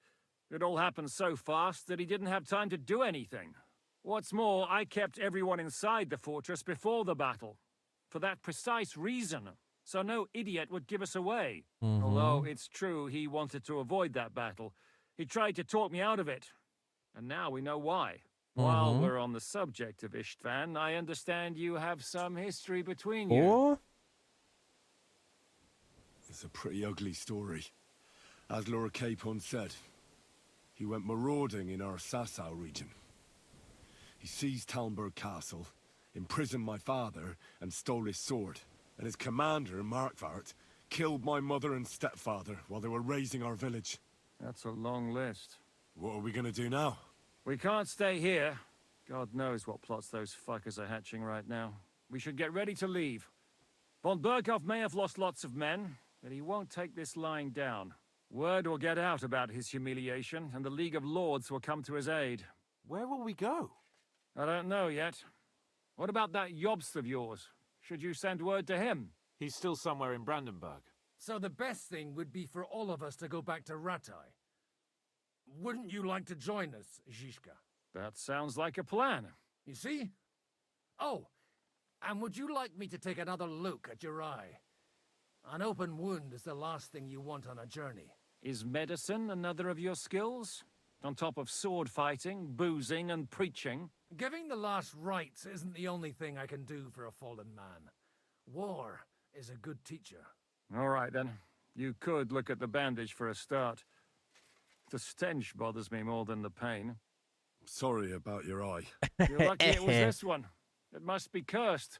It all happened so fast that he didn't have time to do anything. What's more, I kept everyone inside the fortress before the battle. For that precise reason. So no idiot would give us away. Although it's true he wanted to avoid that battle. He tried to talk me out of it. And now we know why. While we're on the subject of Istvan, I understand you have some history between you. Oh? It's a pretty ugly story. As Lord Capon said, he went marauding in our Sasau region. He seized Talmberg Castle, imprisoned my father, and stole his sword. And his commander, Markvart, killed my mother and stepfather while they were raising our village. That's a long list. What are we gonna do now? We can't stay here. God knows what plots those fuckers are hatching right now. We should get ready to leave. Von Berghoff may have lost lots of men, but he won't take this lying down. Word will get out about his humiliation, and the League of Lords will come to his aid. Where will we go? I don't know yet. What about that Jobst of yours? Should you send word to him? He's still somewhere in Brandenburg. So the best thing would be for all of us to go back to Ratai. Wouldn't you like to join us, Zizka? That sounds like a plan. You see? Oh, and would you like me to take another look at your eye? An open wound is the last thing you want on a journey. Is medicine another of your skills? On top of sword fighting, boozing, and preaching? Giving the last rites isn't the only thing I can do for a fallen man. War is a good teacher. All right, then. You could look at the bandage for a start. The stench bothers me more than the pain. Sorry about your eye. You're lucky it was this one. It must be cursed.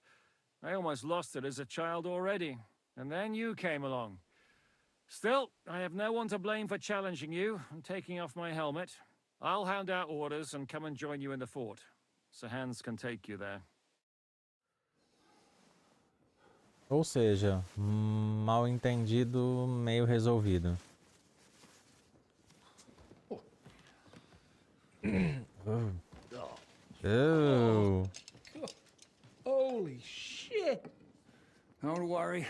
I almost lost it as a child already. And then you came along. Still, I have no one to blame for challenging you and taking off my helmet. I'll hand out orders and come and join you in the fort. Sir Hans can take you there. Ou seja, mal entendido, meio resolvido. Oh. Holy shit! Don't worry.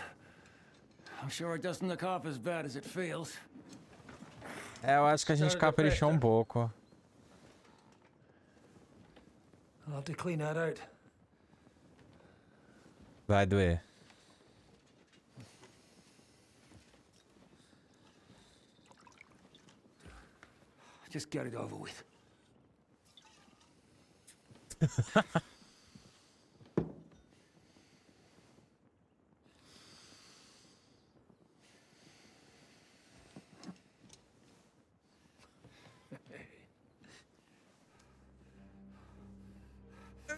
I'm sure it doesn't look half as bad as it feels. É, eu acho que a gente caprichou um pouco. I'll have to clean that out. Vai doer. Just get it over with.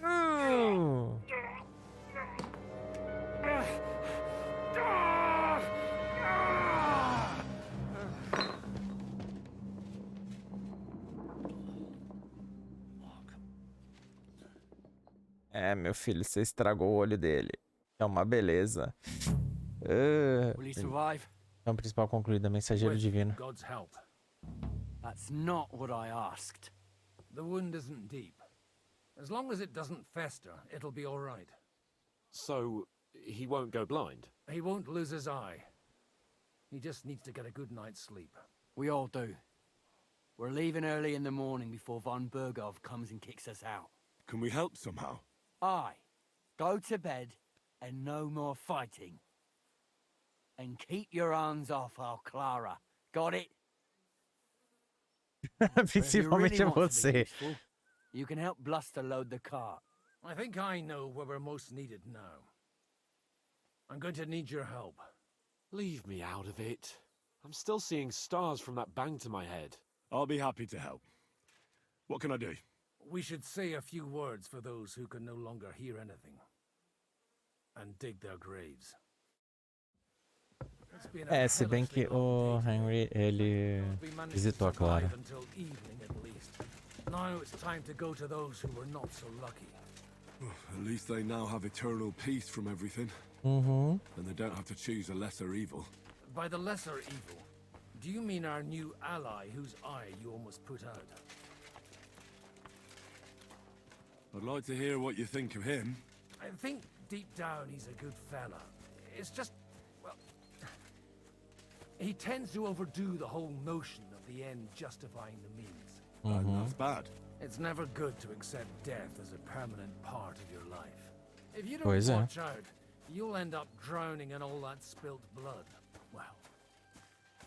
Oh. É, meu filho, você estragou o olho dele. É uma beleza. Will you survive? Então, principal concluída, mensageiro divino. God's help. That's not what I asked. The wound isn't deep. As long as it doesn't fester, it'll be all right. So, he won't go blind? He won't lose his eye. He just needs to get a good night's sleep. We all do. We're leaving early in the morning before von Burgov comes and kicks us out. Can we help somehow? Aye. Go to bed and no more fighting. And keep your hands off our Clara. Got it? Principalmente você. You can help Bluster load the cart. I think I know where we're most needed now. I'm going to need your help. Leave me out of it. I'm still seeing stars from that bang to my head. I'll be happy to help. What can I do? We should say a few words for those who can no longer hear anything. And dig their graves. É, se bem que o Henry, ele visitou a Clara. Now it's time to go to those who were not so lucky. At least they now have eternal peace from everything. And they don't have to choose a lesser evil. By the lesser evil, do you mean our new ally whose eye you almost put out? I'd like to hear what you think of him. I think deep down he's a good fella. It's just, well, he tends to overdo the whole notion of the end justifying the means. And that's bad. It's never good to accept death as a permanent part of your life. If you don't Pois é. watch out, you'll end up drowning in all that spilt blood. Well,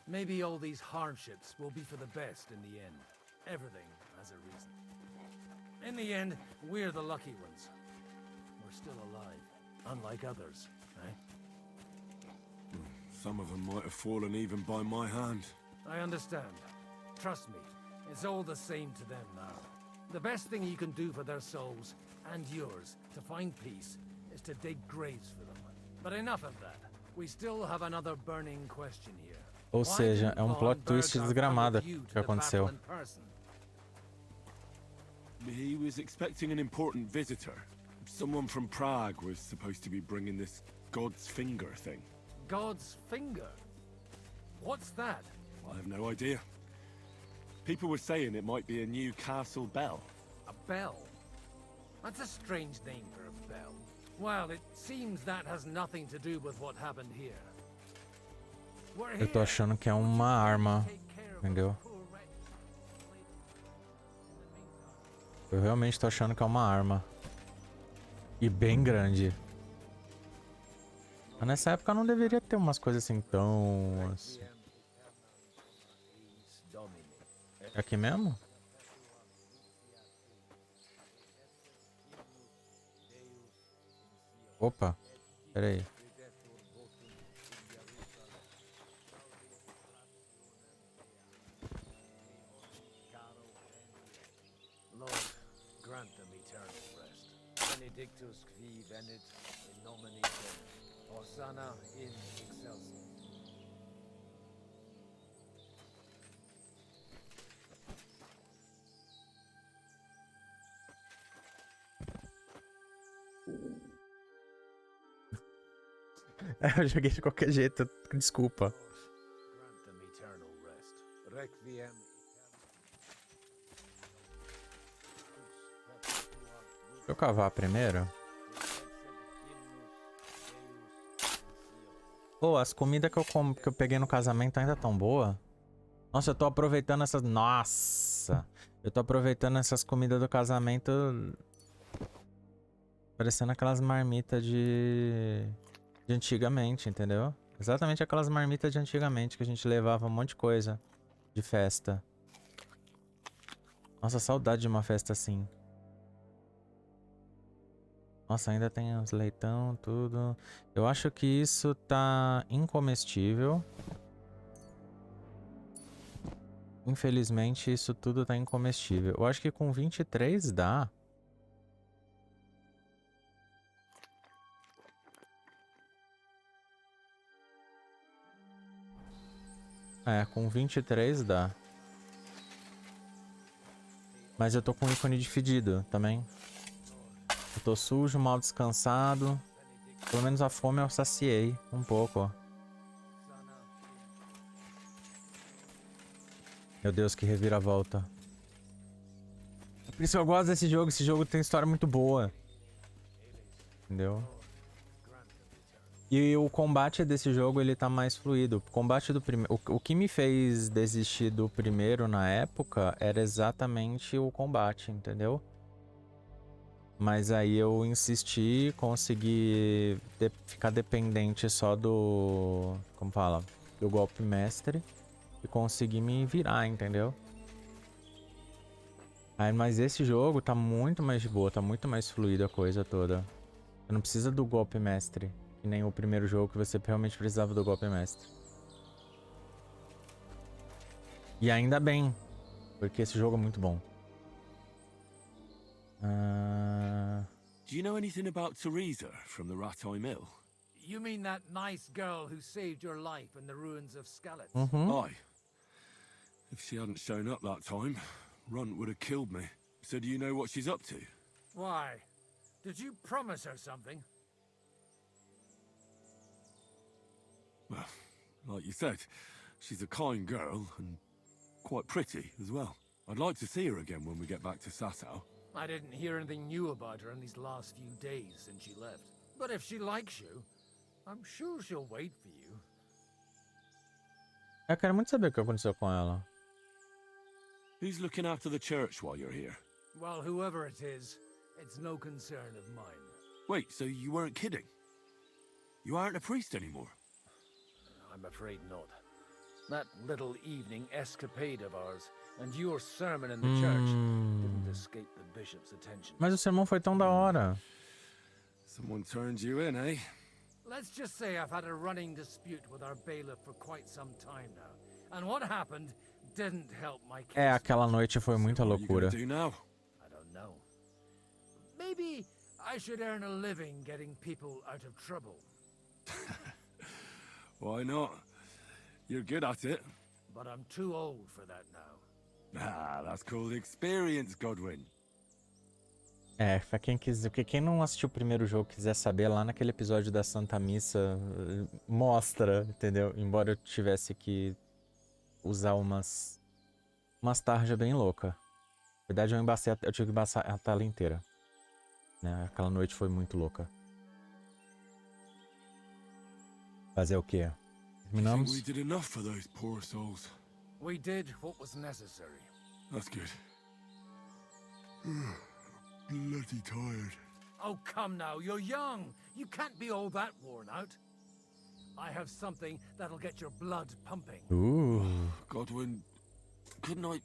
maybe all these hardships will be for the best in the end. Everything has a reason. In the end, we're the lucky ones. We're still alive, unlike others, eh? Some of them might have fallen even by my hand. I understand. Trust me, it's all the same to them now. The best thing you can do for their souls, and yours, to find peace, is to dig graves for them. But enough of that. We still have another burning question here. Ou seja, é um plot twist desgramado que aconteceu. He was expecting an important visitor. Someone from Prague was supposed to be bringing this God's finger thing. God's finger? What's that? I have no idea. People were saying it might be a new castle bell. A bell? That's a strange name for a bell. Well, it seems that has nothing to do with what happened here. Eu tô achando que é uma arma, entendeu? Eu realmente tô achando que é uma arma. E bem grande. Mas nessa época não deveria ter umas coisas assim tão... assim. É aqui mesmo? Opa, pera aí. Lord, grant them eternal rest. Benedictus qui venit in nomine Dei. Hosanna in excelsis. Eu joguei de qualquer jeito, desculpa. Grant them eternal rest. Requiem. Deixa eu cavar primeiro. Pô, as comidas que eu peguei no casamento ainda tão boa. Nossa, eu tô aproveitando essas... Nossa! Eu tô aproveitando essas comidas do casamento... Parecendo aquelas marmitas de antigamente, entendeu? Exatamente aquelas marmitas de antigamente que a gente levava um monte de coisa de festa. Nossa, saudade de uma festa assim. Nossa, ainda tem os leitão, tudo. Eu acho que isso tá incomestível. Infelizmente, isso tudo tá incomestível. Eu acho que com 23 dá. É, com 23 dá. Mas eu tô com um ícone de fedido também. Eu tô sujo, mal descansado. Pelo menos a fome eu saciei um pouco, ó. Meu Deus, que reviravolta. Por isso eu gosto desse jogo. Esse jogo tem história muito boa. Entendeu? E o combate desse jogo, ele tá mais fluido. O combate do primeiro... O que me fez desistir do primeiro na época era exatamente o combate, entendeu? Mas aí eu insisti, consegui ficar dependente só do... Como fala? Do golpe mestre. E consegui me virar, entendeu? Aí, mas esse jogo tá muito mais de boa, tá muito mais fluido a coisa toda. Você não precisa do golpe mestre. Que nem o primeiro jogo que você realmente precisava do golpe mestre. E ainda bem, porque esse jogo é muito bom. Do you know anything about Teresa from the Ratoi Mill? You mean that nice girl who saved your life in the ruins of Skalitz? Aye. If she hadn't shown up that time, Runt would have killed me. So do you know what she's up to? Why? Did you promise her something? Well, like you said, she's a kind girl and quite pretty as well. I'd like to see her again when we get back to Sasau. I didn't hear anything new about her in these last few days since she left. But if she likes you, I'm sure she'll wait for you. Eu quero muito saber o que aconteceu com ela. Who's looking after the church while you're here? Well, whoever it is, it's no concern of mine. Wait, so you weren't kidding? You aren't a priest anymore? I'm afraid not. That little evening escapade of ours and your sermon in the church didn't escape the bishop's attention. Mas o sermão foi tão da hora. Someone turned you in, eh? Let's just say I've had a running dispute with our bailiff for quite some time now. And what happened didn't help my case. É, aquela noite foi muita loucura. I don't know. Maybe I should earn a living getting people out of trouble. Why not? You're good at it. But I'm too old for that now. Ah, that's called experience, Godwin. É, pra quem quiser, porque quem não assistiu o primeiro jogo quiser saber, lá naquele episódio da Santa Missa, mostra, entendeu? Embora eu tivesse que usar umas tarjas bem loucas. Na verdade, eu tive que embaçar a tela inteira. Né? Aquela noite foi muito louca. Fazer o quê? Terminamos? We did enough for those poor souls. We did what was necessary. That's good. Bloody tired. Oh, come now, you're young. You can't be all that worn out. I have something that'll get your blood pumping. Ooh. Godwin, couldn't I...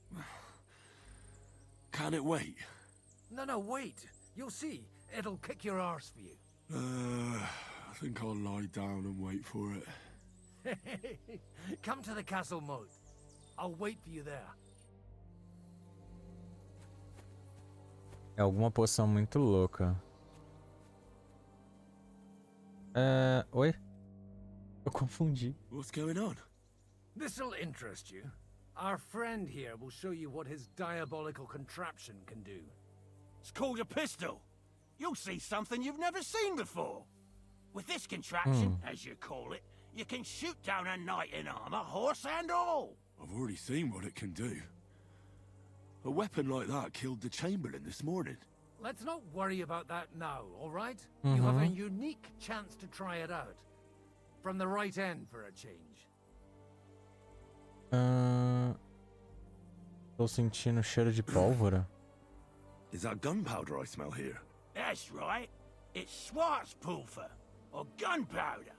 Can it wait? No, wait. You'll see. It'll kick your arse for you. I think I'll lie down and wait for it. Come to the castle moat. I'll wait for you there. É alguma poção muito louca. Oi? Eu confundi. What's going on? This'll interest you. Our friend here will show you what his diabolical contraption can do. It's called a pistol. You'll see something you've never seen before. With this contraption, as you call it, you can shoot down a knight in armor, horse and all. I've already seen what it can do. A weapon like that killed the Chamberlain this morning. Let's not worry about that now, all right? You have a unique chance to try it out. From the right end for a change. Tô sentindo cheiro de pólvora. Is that gunpowder I smell here? That's right. It's Schwarzpulver, or gunpowder.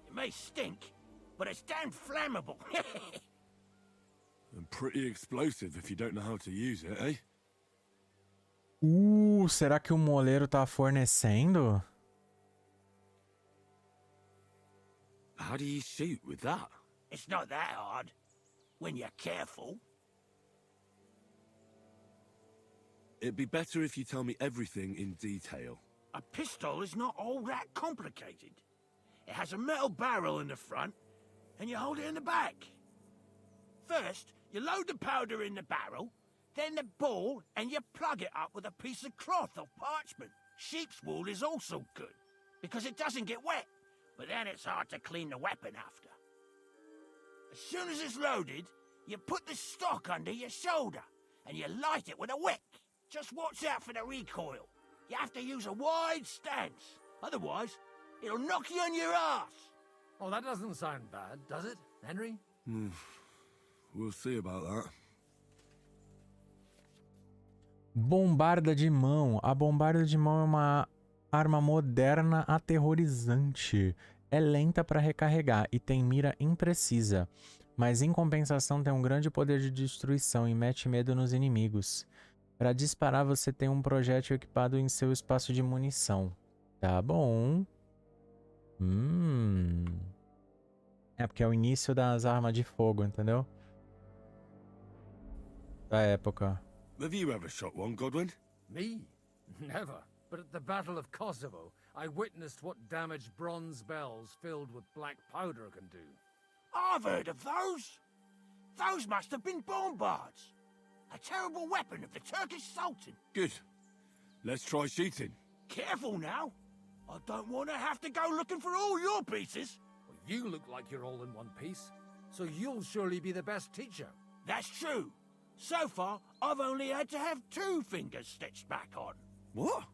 It may stink, but it's damn flammable. And pretty explosive if you don't know how to use it, eh? Será que o moleiro tá fornecendo? How do you shoot with that? It's not that hard, when you're careful. It'd be better if you tell me everything in detail. A pistol is not all that complicated. It has a metal barrel in the front, and you hold it in the back. First, you load the powder in the barrel, then the ball, and you plug it up with a piece of cloth or parchment. Sheep's wool is also good, because it doesn't get wet, but then it's hard to clean the weapon after. As soon as it's loaded, you put the stock under your shoulder, and you light it with a wick. Just watch out for the recoil. You have to use a wide stance, otherwise it'll knock you on your ass. Oh, that doesn't sound bad, does it, Henry? We'll see about that. Bombarda de mão. A bombarda de mão é uma arma moderna aterrorizante. É lenta para recarregar e tem mira imprecisa, mas em compensação tem um grande poder de destruição e mete medo nos inimigos. Para disparar você tem um projétil equipado em seu espaço de munição. Tá bom. É porque é o início das armas de fogo, entendeu? Da época. Have you ever shot one, Godwin? Me? Never. But at the Battle of Kosovo, I witnessed what damage bronze bells filled with black powder can do. I've heard of those. Those must have been bombards. A terrible weapon of the Turkish Sultan. Good. Let's try shooting. Careful now. I don't want to have to go looking for all your pieces. Well, you look like you're all in one piece, so you'll surely be the best teacher. That's true. So far, I've only had to have 2 fingers stitched back on. What?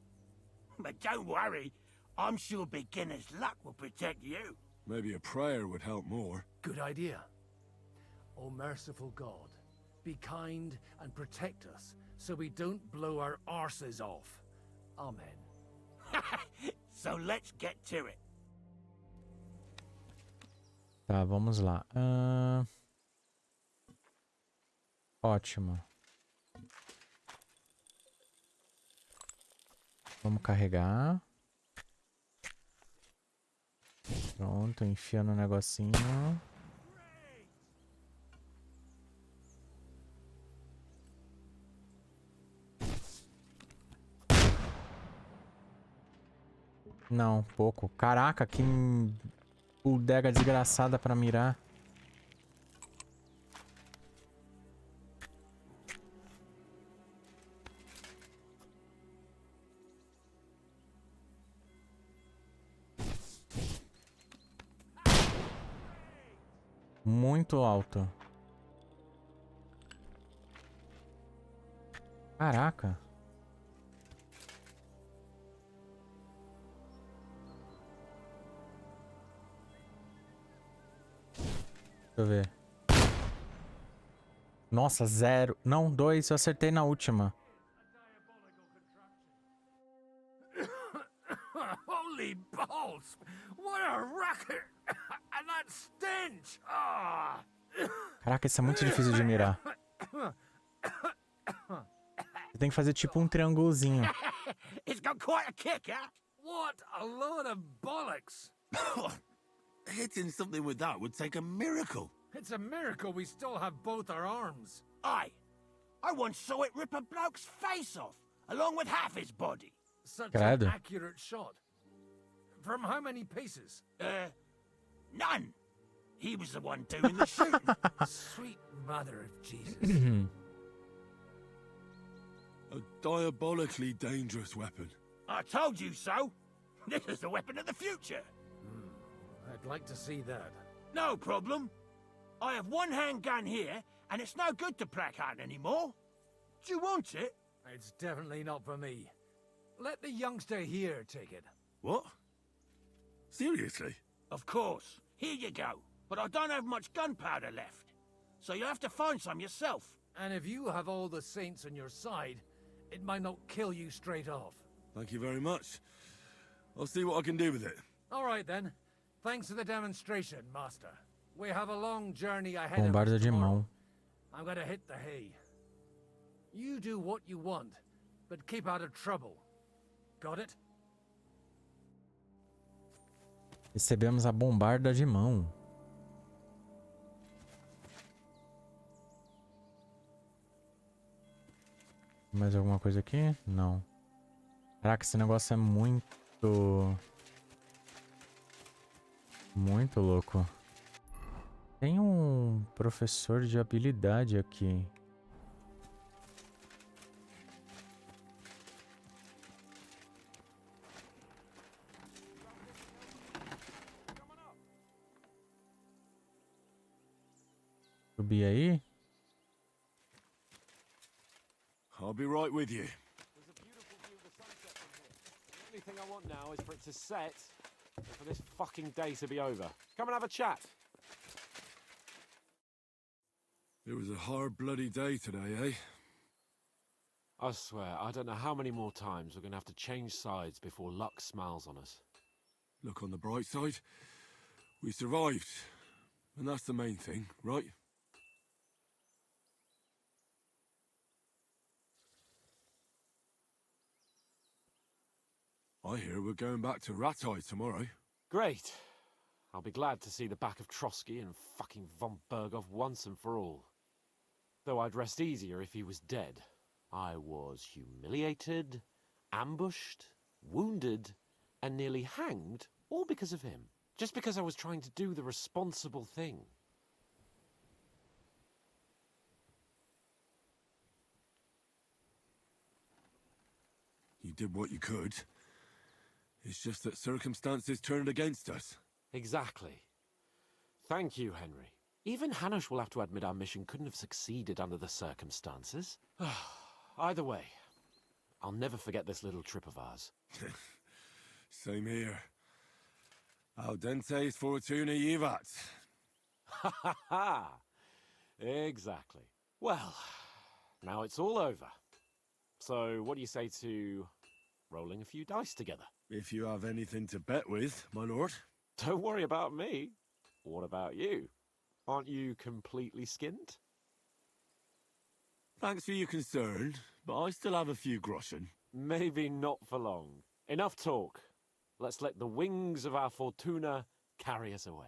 But don't worry. I'm sure beginner's luck will protect you. Maybe a prayer would help more. Good idea. O merciful God, be kind and protect us so we don't blow our arses off. Amen. So let's get to it. Tá, vamos lá. Ótimo. Vamos carregar. Pronto, enfia no negocinho. Não, pouco. Caraca, que bodega desgraçada pra mirar. Muito alto. Caraca. Deixa eu ver. Nossa, 0. Não, 2. Eu acertei na última. Holy balls! What a racket! And that stench! Caraca, isso é muito difícil de mirar. Você tem que fazer tipo um triângulozinho. It's got quite a kick, huh? What a load of bollocks! Hitting something with that would take a miracle. It's a miracle we still have both our arms. Aye. I once saw it rip a bloke's face off, along with half his body. Such Credo. an accurate shot. From how many paces? None. He was the one doing the shooting. Sweet mother of Jesus. A diabolically dangerous weapon. I told you so. This is the weapon of the future. I'd like to see that. No problem. I have one handgun here, and it's no good to placard anymore. Do you want it? It's definitely not for me. Let the youngster here take it. What? Seriously? Of course. Here you go. But I don't have much gunpowder left. So you have to find some yourself. And if you have all the saints on your side, it might not kill you straight off. Thank you very much. I'll see what I can do with it. All right then. Thanks for the demonstration, Master. We have a long journey ahead of Bombarda us de tomorrow. mão. I'm gonna hit the hay. You do what you want, but keep out of trouble. Got it? Recebemos a bombarda de mão. Mais alguma coisa aqui? Não. Caraca, esse negócio é muito louco. Tem um professor de habilidade aqui. Subir aí? I'll be right with you. There's a beautiful view of the sunset from here. The only thing I want now is for it to set and for this fucking day to be over. Come and have a chat. It was a hard bloody day today, eh? I swear, I don't know how many more times we're going to have to change sides before luck smiles on us. Look on the bright side. We survived. And that's the main thing, right? I hear we're going back to Ratai tomorrow. Great. I'll be glad to see the back of Trotsky and fucking von Berghoff once and for all. Though I'd rest easier if he was dead. I was humiliated, ambushed, wounded, and nearly hanged, all because of him. Just because I was trying to do the responsible thing. You did what you could. It's just that circumstances turned against us. Exactly. Thank you, Henry. Even Hanush will have to admit our mission couldn't have succeeded under the circumstances. Either way, I'll never forget this little trip of ours. Same here. Audentes fortuna jivat. Ha ha ha! Exactly. Well, now it's all over. So, what do you say to rolling a few dice together? If you have anything to bet with, my lord. Don't worry about me. What about you? Aren't you completely skinned? Thanks for your concern, but I still have a few groschen. Maybe not for long. Enough talk. Let's let the wings of our fortuna carry us away.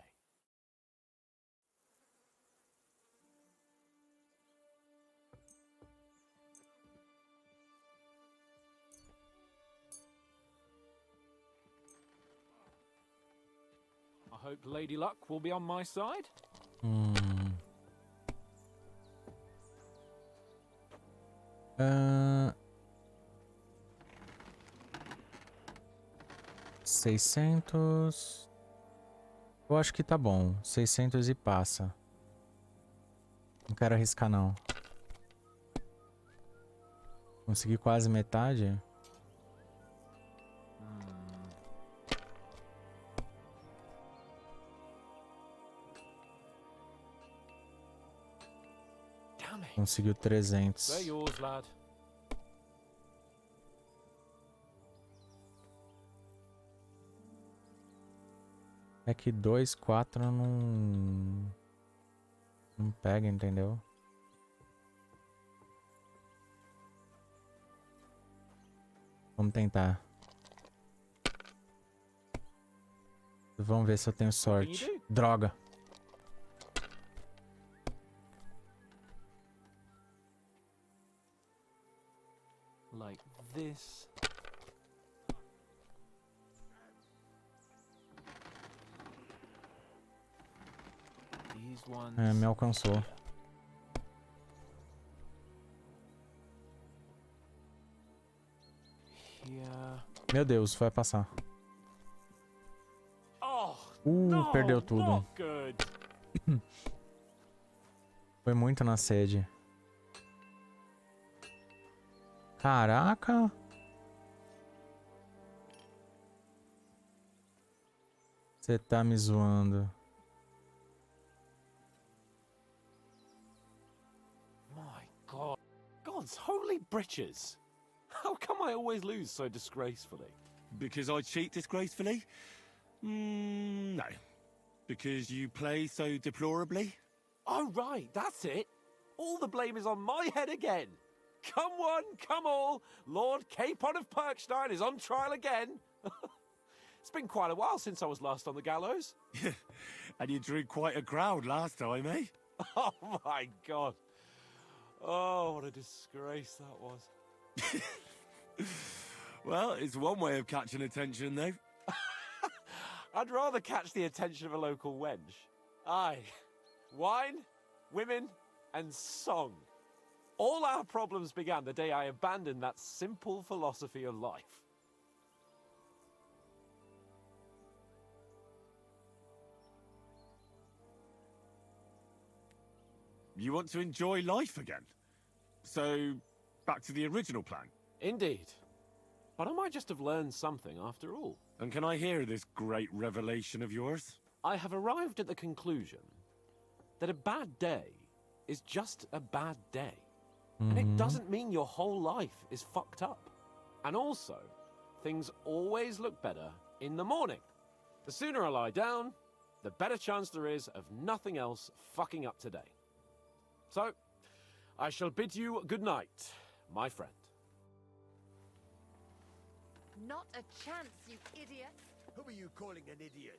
I hope Lady Luck will be on my side. 600. Eu acho que tá bom. 600 e passa. Não quero arriscar, não. Consegui quase metade. Conseguiu 300. They're yours, lad. É que 2, 4 não pega, entendeu? Vamos tentar. Vamos ver se eu tenho sorte. Droga. Like this. These ones. É, me alcançou. Here. Meu Deus, vai passar. Oh, Perdeu tudo. not good. Foi muito na sede. Caraca. Você tá me zoando. My God. God's holy britches. How come I always lose so disgracefully? Because I cheat disgracefully? No. Because you play so deplorably? Oh, right, that's it. All the blame is on my head again. Come one, come all. Lord Capon of Perkstein is on trial again. It's been quite a while since I was last on the gallows. And you drew quite a crowd last time, eh? Oh, my God. Oh, what a disgrace that was. Well, it's one way of catching attention, though. I'd rather catch the attention of a local wench. Aye. Wine, women, and song. All our problems began the day I abandoned that simple philosophy of life. You want to enjoy life again? So, back to the original plan? Indeed. But I might just have learned something after all. And can I hear this great revelation of yours? I have arrived at the conclusion that a bad day is just a bad day. And it doesn't mean your whole life is fucked up. And also, things always look better in the morning. The sooner I lie down, the better chance there is of nothing else fucking up today. So, I shall bid you good night, my friend. Not a chance, you idiot. Who are you calling an idiot?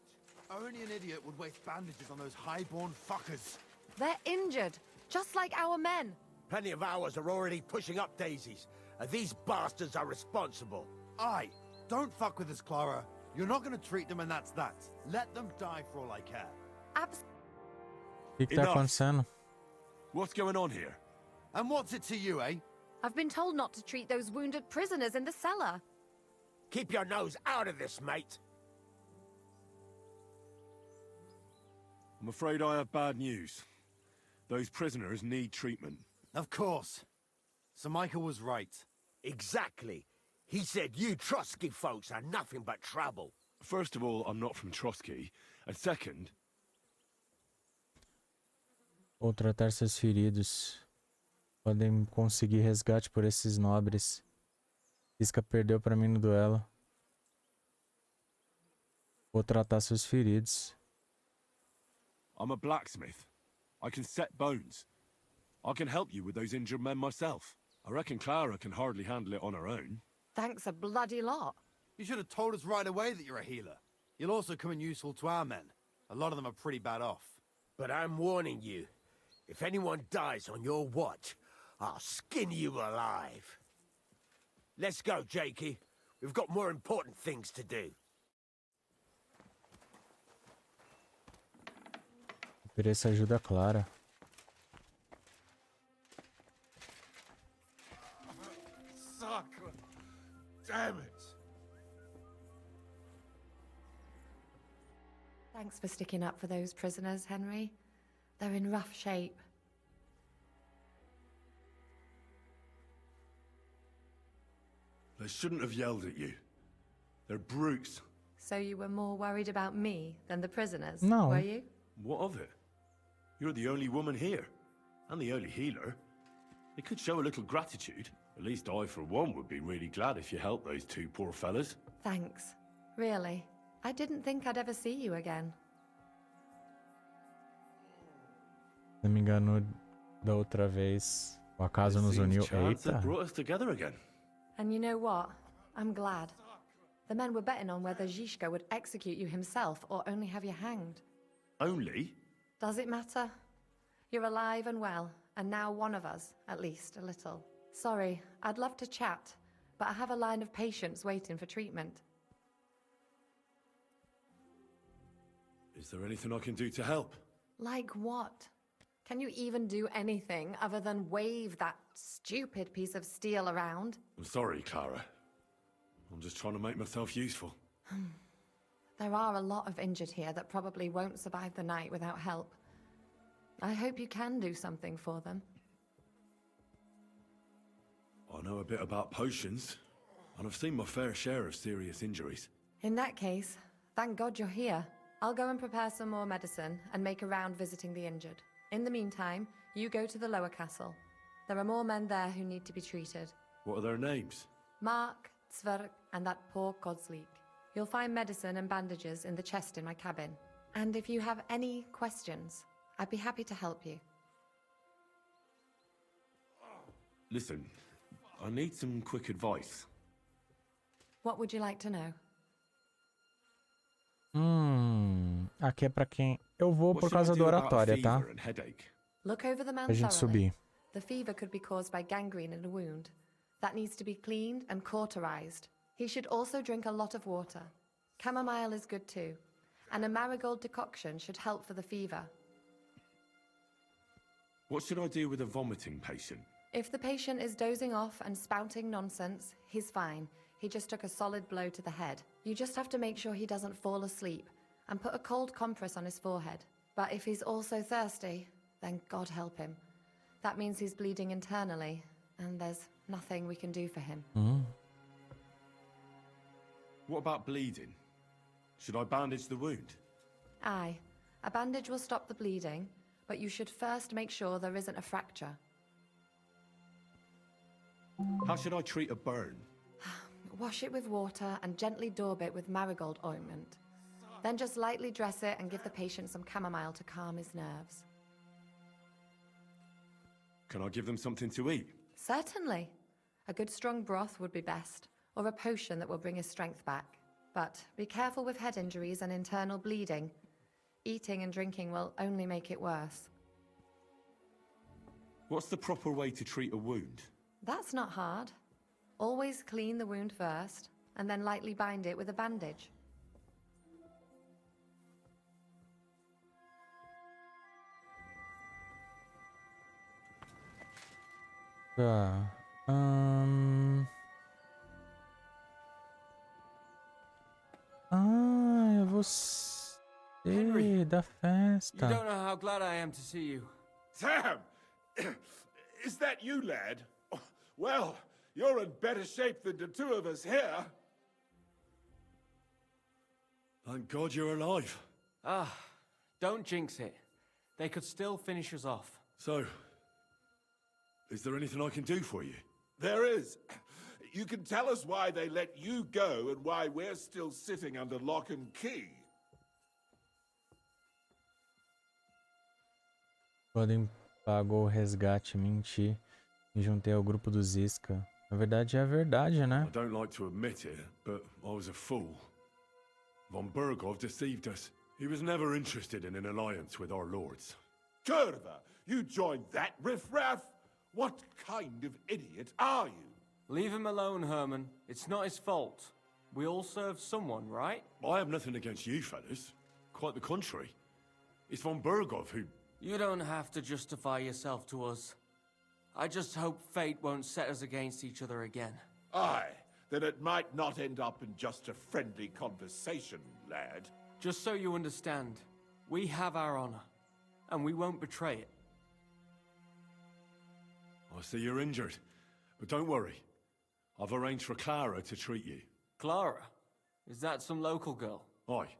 Only an idiot would waste bandages on those highborn fuckers. They're injured, just like our men. Plenty of ours are already pushing up daisies, and these bastards are responsible. Aye, don't fuck with us, Clara. You're not gonna treat them and that's that. Let them die for all I care. O que tá Enough. acontecendo? What's going on here? And what's it to you, eh? I've been told not to treat those wounded prisoners in the cellar. Keep your nose out of this, mate. I'm afraid I have bad news. Those prisoners need treatment. Of course. Sir Michael was right. Exactly. He said you Trotsky folks are nothing but trouble. First of all, I'm not from Trotsky. And second... Ou tratar seus feridos. Podem conseguir resgate por esses nobres. Isca perdeu pra mim no duelo. Vou tratar seus feridos. I'm a blacksmith. I can set bones. I can help you with those injured men myself. I reckon Clara can hardly handle it on her own. Thanks a bloody lot. You should have told us right away that you're a healer. You'll also come in useful to our men. A lot of them are pretty bad off. But I'm warning you. If anyone dies on your watch, I'll skin you alive. Let's go, Jakey. We've got more important things to do. Ofereça ajuda clara. Sucker! Damn it! Thanks for sticking up for those prisoners, Henry. They're in rough shape. They shouldn't have yelled at you. They're brutes. So you were more worried about me than the prisoners, No. were you? What of it? You're the only woman here. And the only healer. They could show a little gratitude. At least I, for one, would be really glad if you helped those two poor fellas. Thanks. Really. I didn't think I'd ever see you again. Se não me engano, da outra vez, o acaso nos Seems uniu. chance that Eita. brought us together again. And you know what? I'm glad. The men were betting on whether Zizka would execute you himself or only have you hanged. Only? Does it matter? You're alive and well, and now one of us, at least, a little. Sorry, I'd love to chat, but I have a line of patients waiting for treatment. Is there anything I can do to help? Like what? Can you even do anything other than wave that stupid piece of steel around? I'm sorry, Clara. I'm just trying to make myself useful. There are a lot of injured here that probably won't survive the night without help. I hope you can do something for them. I know a bit about potions, and I've seen my fair share of serious injuries. In that case, thank God you're here. I'll go and prepare some more medicine and make a round visiting the injured. In the meantime, you go to the lower castle. There are more men there who need to be treated. What are their names? Mark, Zverk, and that poor Kozlik. You'll find medicine and bandages in the chest in my cabin. And if you have any questions, I'd be happy to help you. Listen, I need some quick advice. What would you like to know? Aqui é pra quem... Eu vou por causa da oratória, tá? Look over the man Pra gente thoroughly. subir. The fever could be caused by gangrene in a wound. That needs to be cleaned and cauterized. He should also drink a lot of water. Chamomile is good too. And a marigold decoction should help for the fever. What should I do with a vomiting patient? If the patient is dozing off and spouting nonsense, he's fine. He just took a solid blow to the head. You just have to make sure he doesn't fall asleep and put a cold compress on his forehead. But if he's also thirsty, then God help him. That means he's bleeding internally, and there's nothing we can do for him. What about bleeding? Should I bandage the wound? Aye. A bandage will stop the bleeding, but you should first make sure there isn't a fracture. How should I treat a burn? Wash it with water and gently daub it with marigold ointment. Then just lightly dress it and give the patient some chamomile to calm his nerves. Can I give them something to eat? Certainly. A good strong broth would be best, or a potion that will bring his strength back. But be careful with head injuries and internal bleeding. Eating and drinking will only make it worse. What's the proper way to treat a wound? That's not hard. Always clean the wound first, and then lightly bind it with a bandage. Tá. É você da festa. You don't know how glad I am to see you. Sam! Is that you, lad? Well, you're in better shape than the two of us here. Thank God you're alive. Don't jinx it. They could still finish us off. So, is there anything I can do for you? There is. You can tell us why they let you go and why we're still sitting under lock and key. Podem pagou o resgate, mentir. Me juntei ao grupo do Zizka. Na verdade é a verdade, né? I don't like to admit it, but I was a fool. Von Bergov deceived us. He was never interested in an alliance with our lords. Kurva, you joined that riffraff? What kind of idiot are you? Leave him alone, Herman. It's not his fault. We all serve someone, right? I have nothing against you fellas. Quite the contrary. It's von Bergov who... You don't have to justify yourself to us. I just hope fate won't set us against each other again. Aye, then it might not end up in just a friendly conversation, lad. Just so you understand, we have our honor, and we won't betray it. I see you're injured, but don't worry. I've arranged for Clara to treat you. Clara? Is that some local girl? Aye.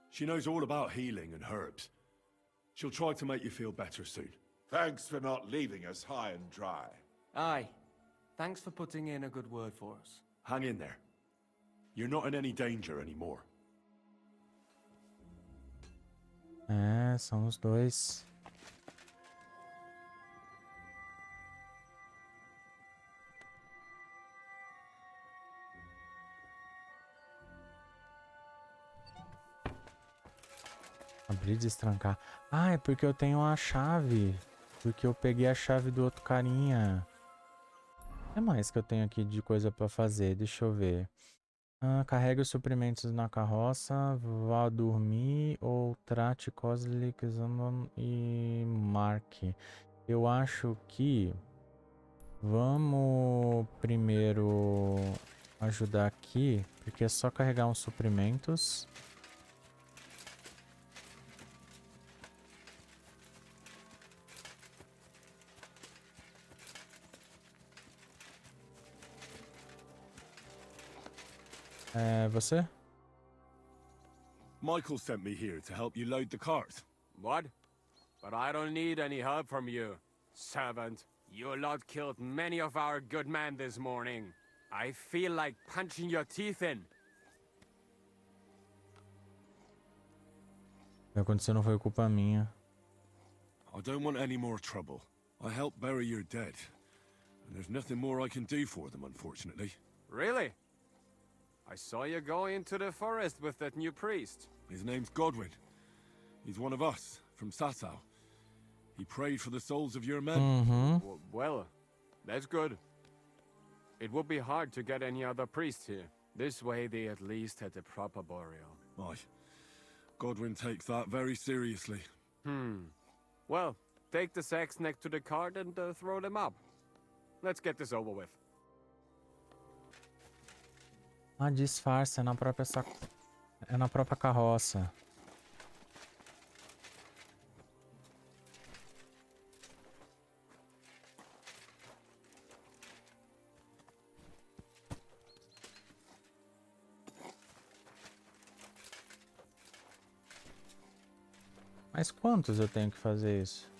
She knows all about healing and herbs. She'll try to make you feel better soon. Thanks for not leaving us high and dry. Aye. Thanks for putting in a good word for us. Hang in there. You're not in any danger anymore. É, são os dois. Abrir e destrancar. Ah, é porque eu tenho a chave. Porque eu peguei a chave do outro carinha. O que mais que eu tenho aqui de coisa pra fazer? Deixa eu ver. Carregue os suprimentos na carroça. Vá dormir. Ou trate Kozlik e marque. Eu acho que... Vamos primeiro ajudar aqui. Porque é só carregar uns suprimentos. Você? Michael sent me here to help you load the cart. What? But I don't need any help from you, servant. Your lot killed many of our good men this morning. I feel like punching your teeth in. O que aconteceu não foi culpa minha. I don't want any more trouble. I helped bury your dead. And there's nothing more I can do for them, unfortunately. Really? I saw you go into the forest with that new priest. His name's Godwin. He's one of us, from Sasau. He prayed for the souls of your men. Well, that's good. It would be hard to get any other priest here. This way they at least had a proper burial. Aye. Godwin takes that very seriously. Well, take the sacks next to the cart and throw them up. Let's get this over with. Disfarce, é na própria é na própria carroça. Mas quantos eu tenho que fazer isso?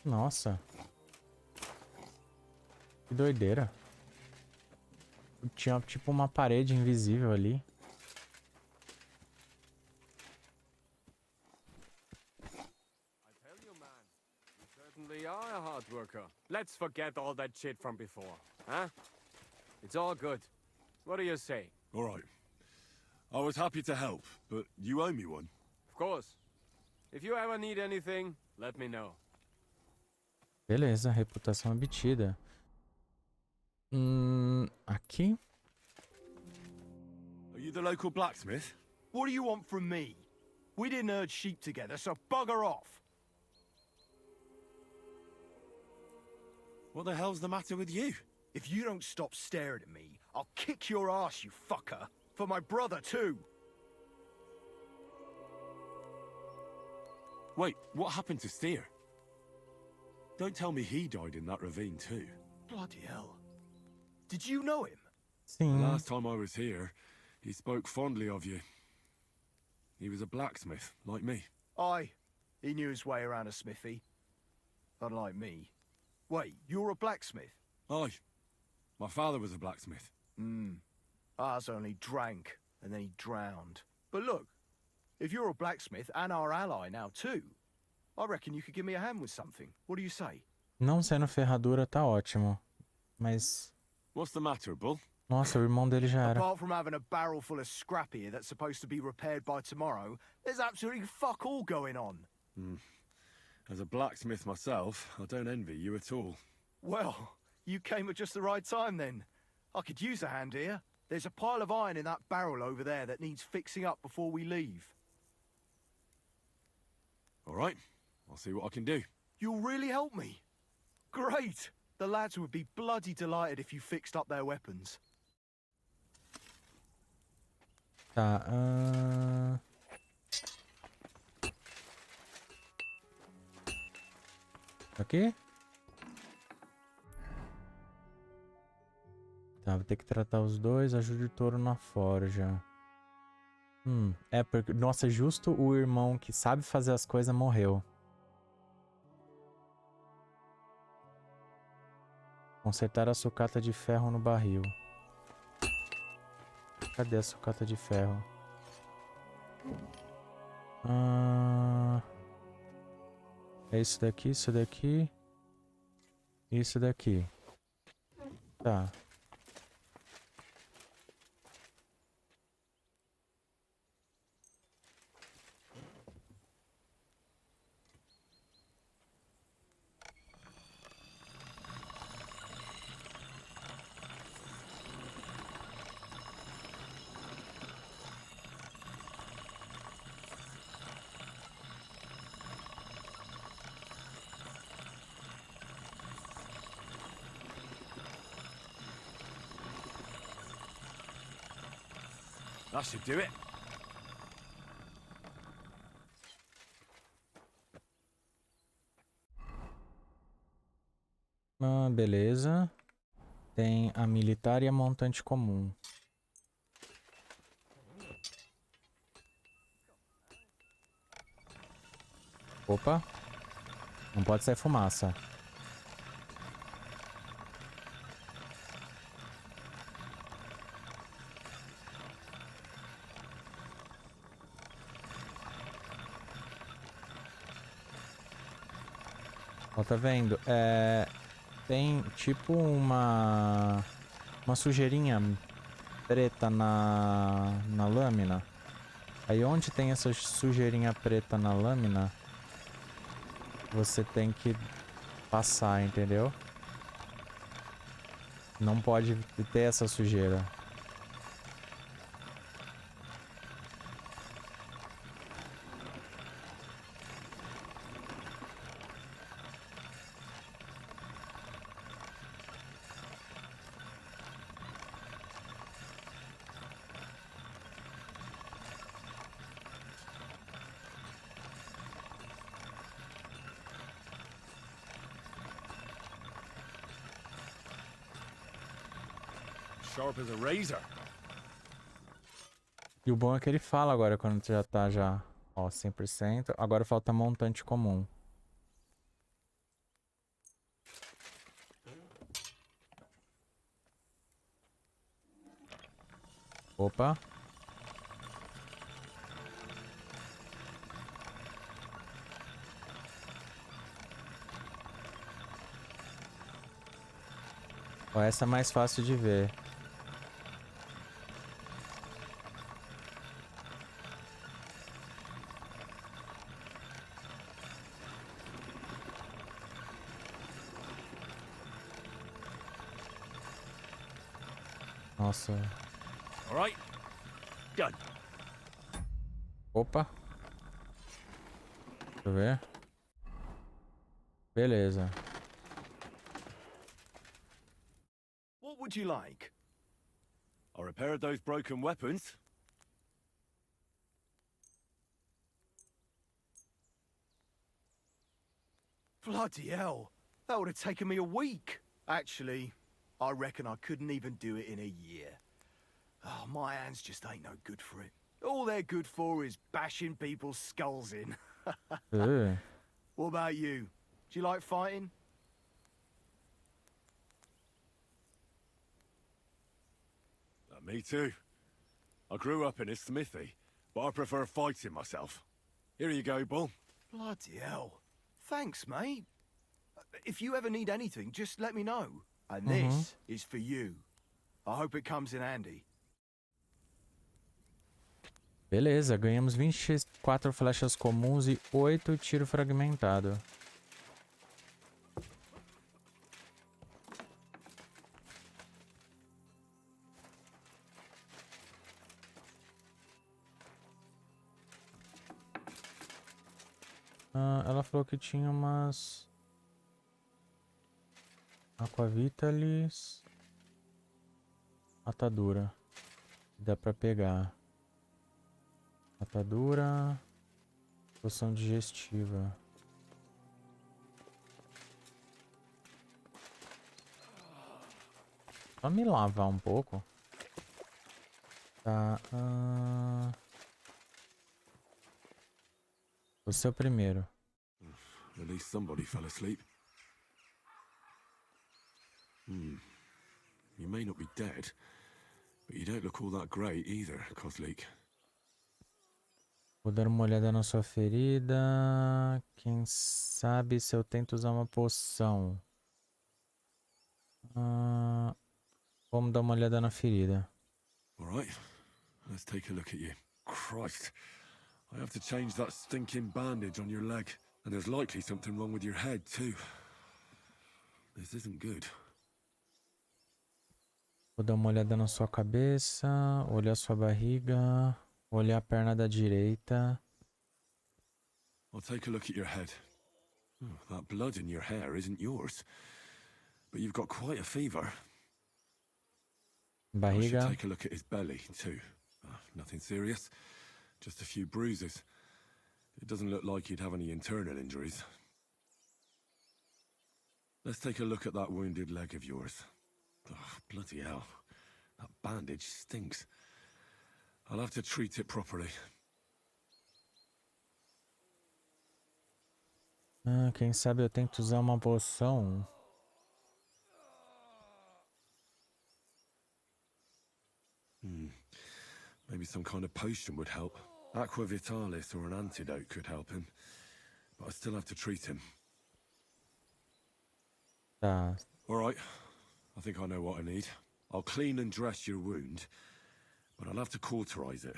Nossa. Que doideira. Tinha tipo uma parede invisível ali. I tell you, man, you certainly are a hard worker. Let's forget all that shit from before, huh? It's all good. What do you say? All right. I was happy to help, but you owe me one. Of course. If you ever need anything, let me know. Beleza, reputação obtida. Aqui? Are you the local blacksmith? What do you want from me? We didn't herd sheep together, so bugger off. What the hell's the matter with you? If you don't stop staring at me, I'll kick your ass, you fucker. For my brother, too. Wait, what happened to Steer? Don't tell me he died in that ravine too. Bloody hell. Did you know him? Sim. The last time I was here, he spoke fondly of you. He was a blacksmith, like me. Aye. He knew his way around a smithy. Unlike me. Wait, you're a blacksmith? Aye. My father was a blacksmith. Ours only drank, and then he drowned. But look, if you're a blacksmith and our ally now too, I reckon you could give me a hand with something. What do you say? Não sendo ferradura tá ótimo. Mas... What's the matter, Bull? Nossa, o irmão dele já era. Apart from having a barrel full of scrap here that's supposed to be repaired by tomorrow, there's absolutely fuck all going on. As a blacksmith myself, I don't envy you at all. Well, you came at just the right time then. I could use a hand here. There's a pile of iron in that barrel over there that needs fixing up before we leave. All right. I'll see what I can do. You'll really help me? Great! The lads would be bloody delighted if you fixed up their weapons. Tá, Aqui? Tá, vou ter que tratar os dois. Ajude o touro na forja. É porque... Nossa, justo o irmão que sabe fazer as coisas morreu. Consertar a sucata de ferro no barril. Cadê a sucata de ferro? É isso daqui, isso daqui. Isso daqui. Tá. That should do it. Beleza. Tem a militar e a montante comum. Opa. Não pode sair fumaça. Ó, tá vendo? Tem tipo uma sujeirinha preta na lâmina. Aí onde tem essa sujeirinha preta na lâmina, você tem que passar, entendeu? Não pode ter essa sujeira. Sharp as a razor. E o bom é que ele fala agora quando já tá já, ó, 100%. Agora falta montante comum. Opa. Ó, essa é mais fácil de ver. Nossa. All right. Done. Opa. Deixa eu ver. Beleza. What would you like? I repaired those broken weapons. Bloody hell. That would have taken me a week. Actually, I reckon I couldn't even do it in a year. Oh, my hands just ain't no good for it. All they're good for is bashing people's skulls in. What about you? Do you like fighting? Me too. I grew up in a smithy, but I prefer fighting myself. Here you go, Bull. Bloody hell. Thanks, mate. If you ever need anything, just let me know. And this is for you. I hope it comes in handy. Beleza, ganhamos 24 flechas comuns e 8 tiro fragmentado. Ela falou que tinha umas Aquavitalis, atadura. Dá pra pegar. Atadura, poção digestiva. Só me lavar um pouco. Tá. Você é o primeiro. At least somebody fell asleep. You may not be dead, But you don't look all that great either, Kozlik. Vou dar uma olhada na sua ferida. Quem sabe se eu tento usar uma poção. Vamos dar uma olhada na ferida. All right, let's take a look at you. Christ, I have to change that stinking bandage on your leg. And there's likely something wrong with your head, too. This isn't good. Vou dar uma olhada na sua cabeça, olhar sua barriga, olhar a perna da direita. I'll take a look at your head. Oh, that blood in your hair isn't yours. But you've got quite a fever. I Barriga. should take a look at his belly, too. Nothing serious. Just a few bruises. It doesn't look like he'd have any internal injuries. Let's take a look at that wounded leg of yours. Oh, bloody hell. That bandage stinks. I'll have to treat it properly. Quem sabe eu tento usar uma poção. Maybe some kind of potion would help. Aqua Vitalis or an antidote could help him. But I still have to treat him. Tá. All right. I think I know what I need. I'll clean and dress your wound, but I'll have to cauterize it,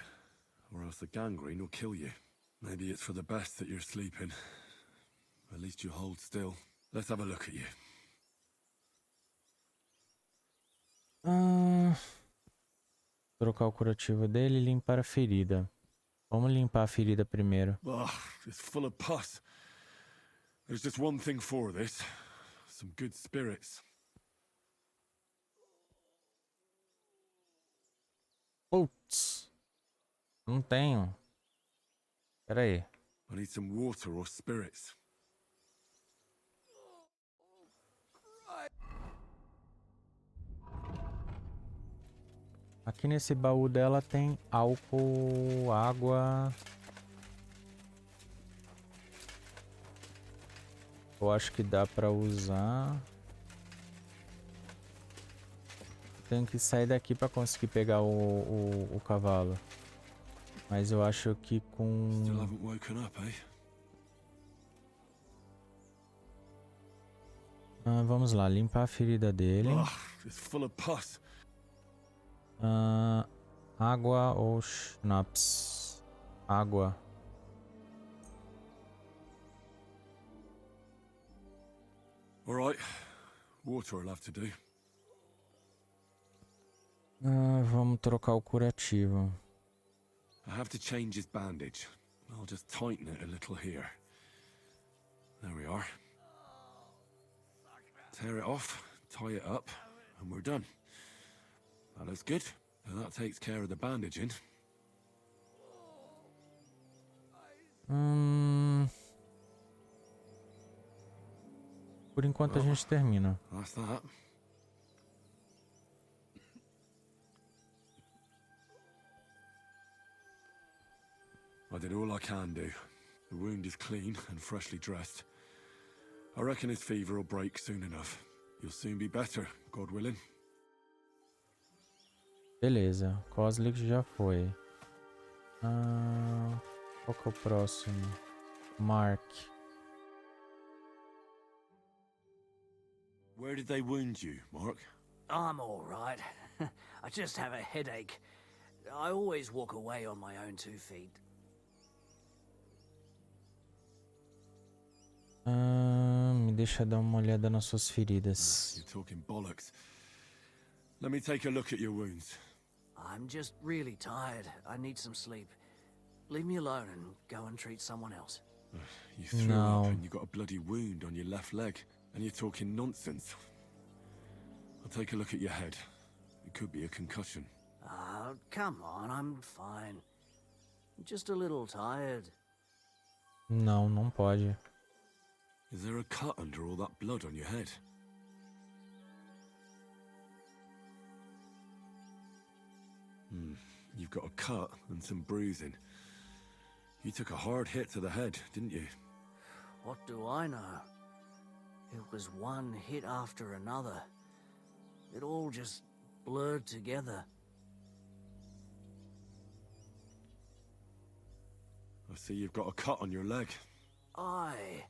or else the gangrene will kill you. Maybe it's for the best that you're sleeping. At least you hold still. Let's have a look at you. Trocar o curativo dele e limpar a ferida. Vamos limpar a ferida primeiro. It's full of pus. There's just one thing for this. Some good spirits. Putz. Não tenho. Pera aí. I need some water or spirits. Aqui nesse baú dela tem álcool, água. Eu acho que dá pra usar. Tenho que sair daqui pra conseguir pegar o cavalo. Mas eu acho que com... Still haven't woken up, eh? Vamos lá, limpar a ferida dele. It's full of pus. Água ou schnapps? Água. All right. Water will have to do. Vamos trocar o curativo. I have to change his bandage. I'll just tighten it a little here. There we are. Tear it off, tie it up, and we're done. That looks good. And that takes care of the bandaging. Por enquanto a gente termina. That's that. I did all I can do. The wound is clean and freshly dressed. I reckon his fever will break soon enough. You'll soon be better, God willing. Beleza, Kozlik já foi. Qual que é o próximo? Mark. Where did they wound you, Mark? I'm all right. I just have a headache. I always walk away on my own 2 feet. Me deixa dar uma olhada nas suas feridas. You're talking bollocks. Let me take a look at your wounds. I'm just really tired. I need some sleep. Leave me alone and go and treat someone else. You threw up and you got a bloody wound on your left leg, and you're talking nonsense. I'll take a look at your head. It could be a concussion. Come on, I'm fine. I'm just a little tired. Não, não pode. Is there a cut under all that blood on your head? You've got a cut and some bruising. You took a hard hit to the head, didn't you? What do I know? It was one hit after another. It all just blurred together. I see you've got a cut on your leg. Aye,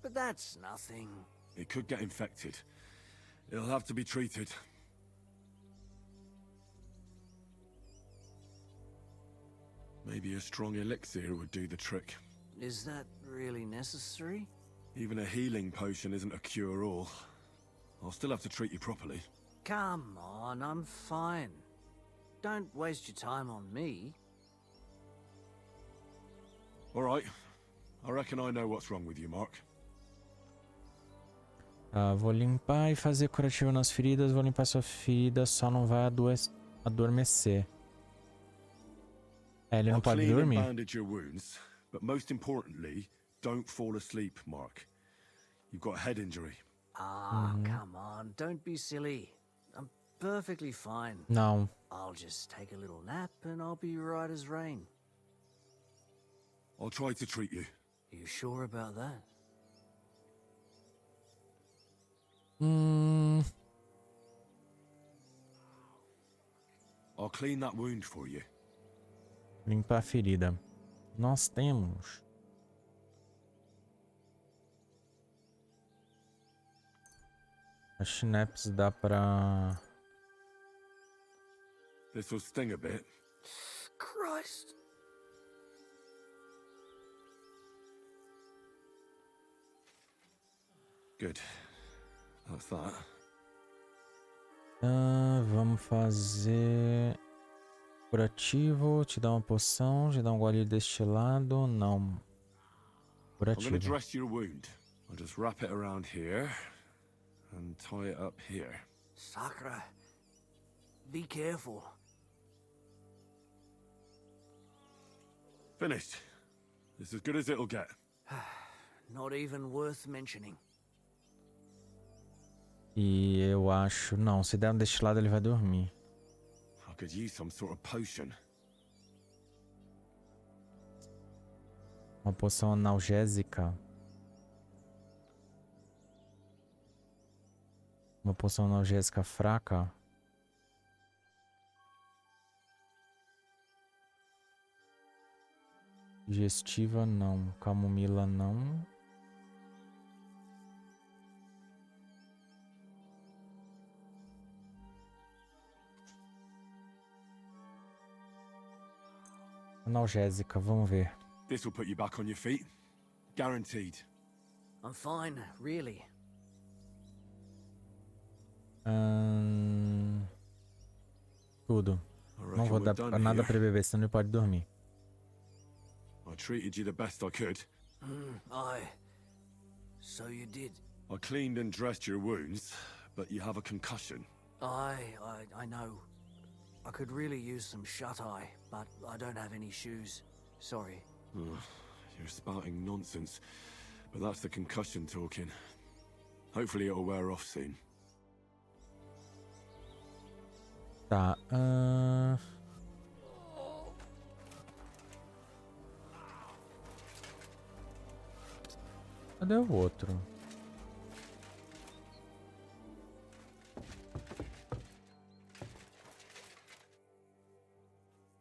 but that's nothing. It could get infected. It'll have to be treated. Maybe a strong elixir would do the trick. Is that really necessary? Even a healing potion isn't a cure-all. I'll still have to treat you properly. Come on, I'm fine. Don't waste your time on me. All right. I reckon I know what's wrong with you, Mark. Vou limpar e fazer curativo nas feridas. Vou limpar sua ferida, só não vai adormecer. Ele não pode dormir. I'll bandage your wounds, but most importantly, don't fall asleep, Mark. You've got a head injury. Come on, don't be silly. I'm perfectly fine. Não. I'll just take a little nap and I'll be right as rain. I'll try to treat you. You sure about that? I'll clean that wound for you. Limpar a ferida. Nós temos. As schnapps dá pra... This will sting a bit. Christ. Good. That's that. Vamos fazer... Curativo, te dá uma poção, te dá um gole destilado, não. I'm Curativo. going to dress your wound. I'll just wrap it around here and tie it up here. Sakura, be careful. Finished. It's as good as it'll get. Not even worth mentioning. E eu acho... Não, se der um destilado ele vai dormir. I could use some sort of potion. Uma poção analgésica. Uma poção analgésica fraca. Digestiva não. Camomila não. Analgésica, vamos ver. This will put you back on your feet. Guaranteed. I'm fine, really. Tudo. Não vou dar nada pra beber, senão ele pode dormir. I treated you the best I could. Aye. So you did. I cleaned and dressed your wounds, but you have a concussion. Aye, I know. I could really use some shut-eye, but I don't have any shoes. Sorry. You're spouting nonsense, but that's the concussion talking. Hopefully it'll wear off soon. Tá, Cadê o outro?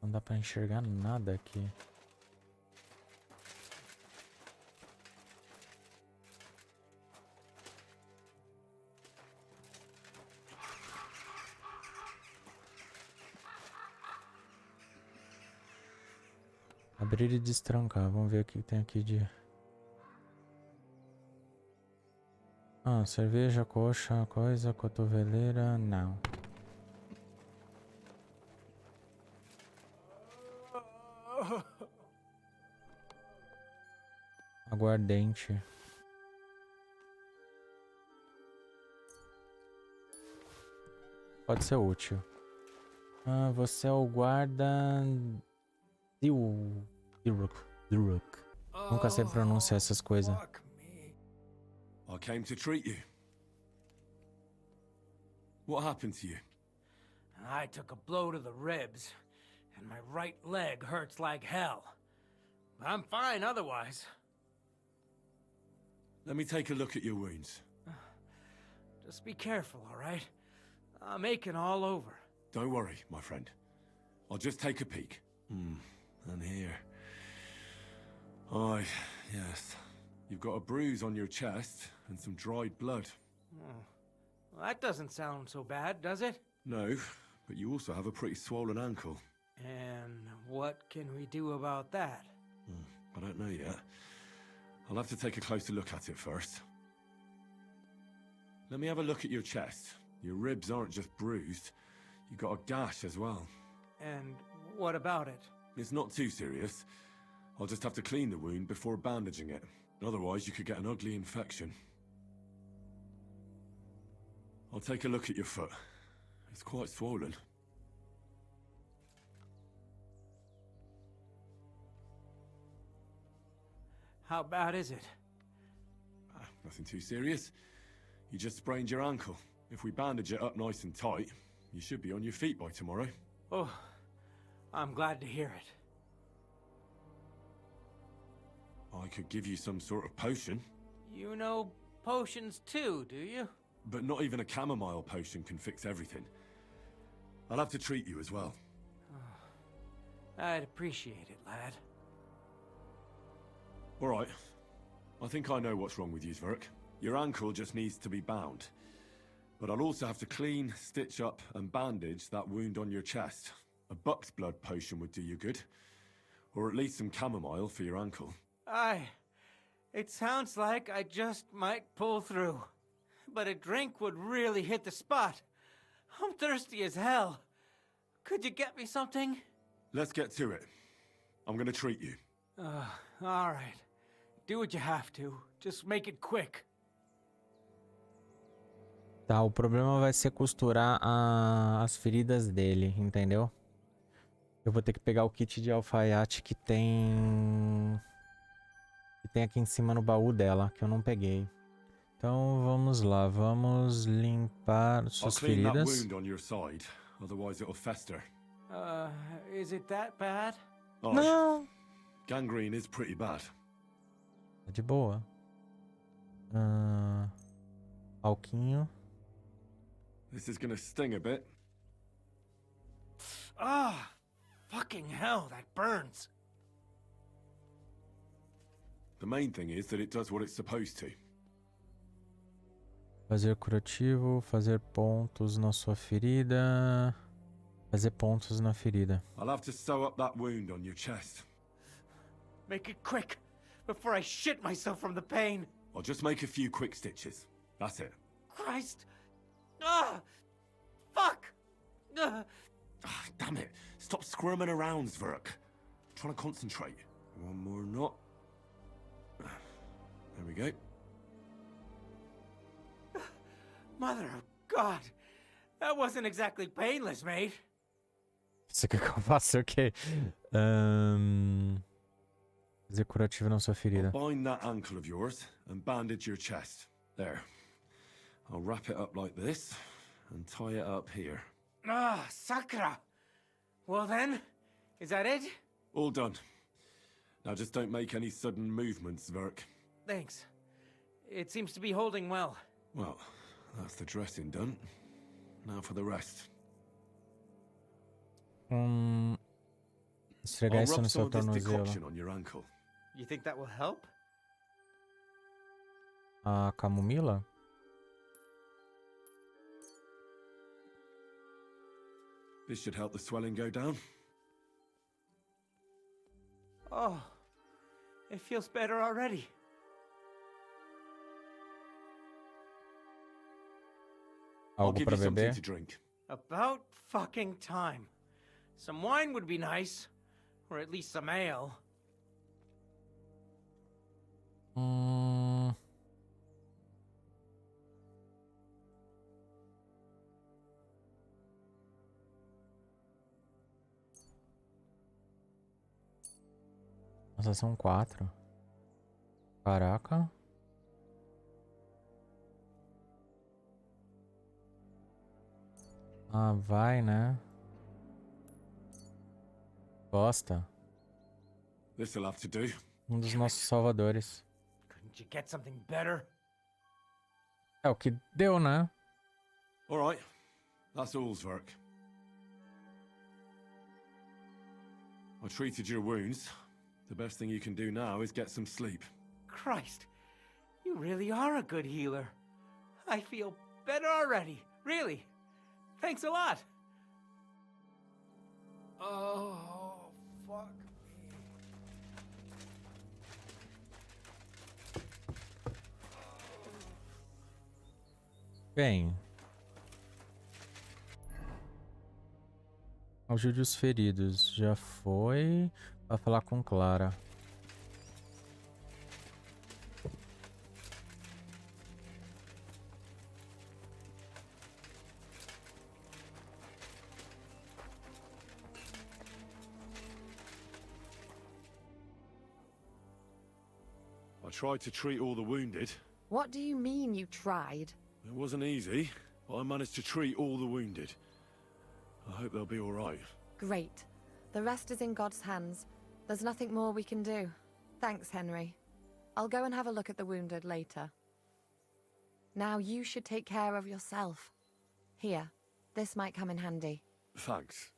Não dá pra enxergar nada aqui. Abrir e destrancar. Vamos ver o que tem aqui de... cerveja, coxa, coisa, cotoveleira, não. Aguardente. Pode ser útil. Você é o guarda... Diruk. Nunca sei pronunciar essas coisas. I came to treat you. What happened to you? I took a blow to the ribs, and my right leg hurts like hell. I'm fine otherwise. Let me take a look at your wounds. Just be careful, all right? I'm aching all over. Don't worry, my friend. I'll just take a peek. And here. Aye, yes. You've got a bruise on your chest and some dried blood. Oh. Well, that doesn't sound so bad, does it? No, but you also have a pretty swollen ankle. And what can we do about that? I don't know yet. I'll have to take a closer look at it first. Let me have a look at your chest. Your ribs aren't just bruised. You've got a gash as well. And what about it? It's not too serious. I'll just have to clean the wound before bandaging it. Otherwise, you could get an ugly infection. I'll take a look at your foot. It's quite swollen. How bad is it? Nothing too serious. You just sprained your ankle. If we bandage it up nice and tight, you should be on your feet by tomorrow. Oh, I'm glad to hear it. I could give you some sort of potion. You know potions too, do you? But not even a chamomile potion can fix everything. I'll have to treat you as well. I'd appreciate it, lad. All right. I think I know what's wrong with you, Zverk. Your ankle just needs to be bound. But I'll also have to clean, stitch up, and bandage that wound on your chest. A buck's blood potion would do you good. Or at least some chamomile for your ankle. It sounds like I just might pull through. But a drink would really hit the spot. I'm thirsty as hell. Could you get me something? Let's get to it. I'm gonna treat you. All right. Do what you have to. Just make it quick. Tá, o problema vai ser costurar as feridas dele, entendeu? Eu vou ter que pegar o kit de alfaiate que tem aqui em cima no baú dela, que eu não peguei. Então vamos lá, vamos limpar suas feridas. Is it that bad? Não. Gangrene is pretty bad. Tá de boa. Alquinho. This is gonna sting a bit. Fucking hell, that burns. The main thing is that it does what it's supposed to. Fazer curativo, fazer pontos na sua ferida. Fazer pontos na ferida. I'll have to sew up that wound on your chest. Make it quick, before I shit myself from the pain. I'll just make a few quick stitches. That's it. Christ! Fuck! Damn it. Stop squirming around, Zverk. I'm trying to concentrate. One more knot. There we go. Mother of God! That wasn't exactly painless, mate. Você quer que eu faça o quê? Fazer curativo na sua ferida. I'll bind that ankle of yours and bandage your chest. There. I'll wrap it up like this and tie it up here. Sakra! Well then, is that it? All done. Now just don't make any sudden movements, Zverk. Thanks. It seems to be holding well. Well, that's the dressing done. Now for the rest. Esfregar isso no seu tornozelo. On your ankle. You think that will help? A camomila? This should help the swelling go down. Oh, it feels better already. I'll give you something to drink. About fucking time. Some wine would be nice. Or at least some ale. Nossa, são 4. Caraca. Ah, vai, né? Gosta. This'll have to do. Dos nossos salvadores. Couldn't you get something better? É o que deu, né? All right. That's all, I treated your wounds. The best thing you can do now is get some sleep. Christ, you really are a good healer. I feel better already, really. Thanks a lot. Oh, fuck. Bem. Ajude os feridos. Já foi. Vai falar com Clara. I tried to treat all the wounded. What do you mean you tried? It wasn't easy, but I managed to treat all the wounded. I hope they'll be all right. Great. The rest is in God's hands. There's nothing more we can do. Thanks, Henry. I'll go and have a look at the wounded later. Now you should take care of yourself. Here, this might come in handy. Thanks.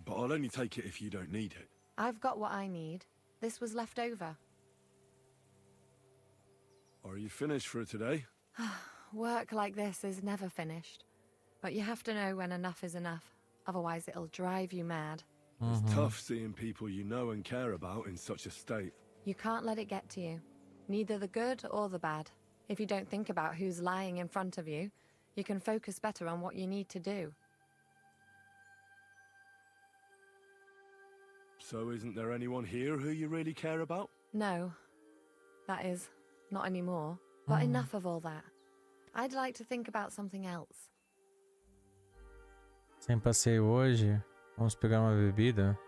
But I'll only take it if you don't need it. I've got what I need. This was left over. Are you finished for today? Work like this is never finished. But you have to know when enough is enough. Otherwise it'll drive you mad. It's tough seeing people you know and care about in such a state. You can't let it get to you. Neither the good or the bad. If you don't think about who's lying in front of you, you can focus better on what you need to do. So isn't there anyone here who you really care about? No. That is, not anymore. But enough of all that. I'd like to think about something else. Sem passeio hoje. Vamos pegar uma bebida.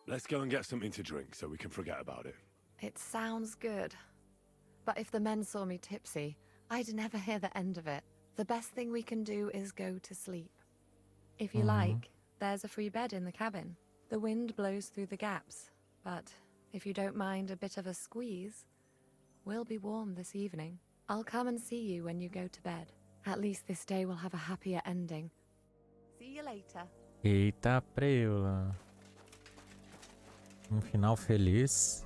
Let's go and get something to drink so we can forget about it. It sounds good. But if the men saw me tipsy, I'd never hear the end of it. The best thing we can do is go to sleep. If you like, there's a free bed in the cabin. The wind blows through the gaps, but if you don't mind a bit of a squeeze, we'll be warm this evening. I'll come and see you when you go to bed. At least this day will have a happier ending. See you later. Eita preula. Um final feliz.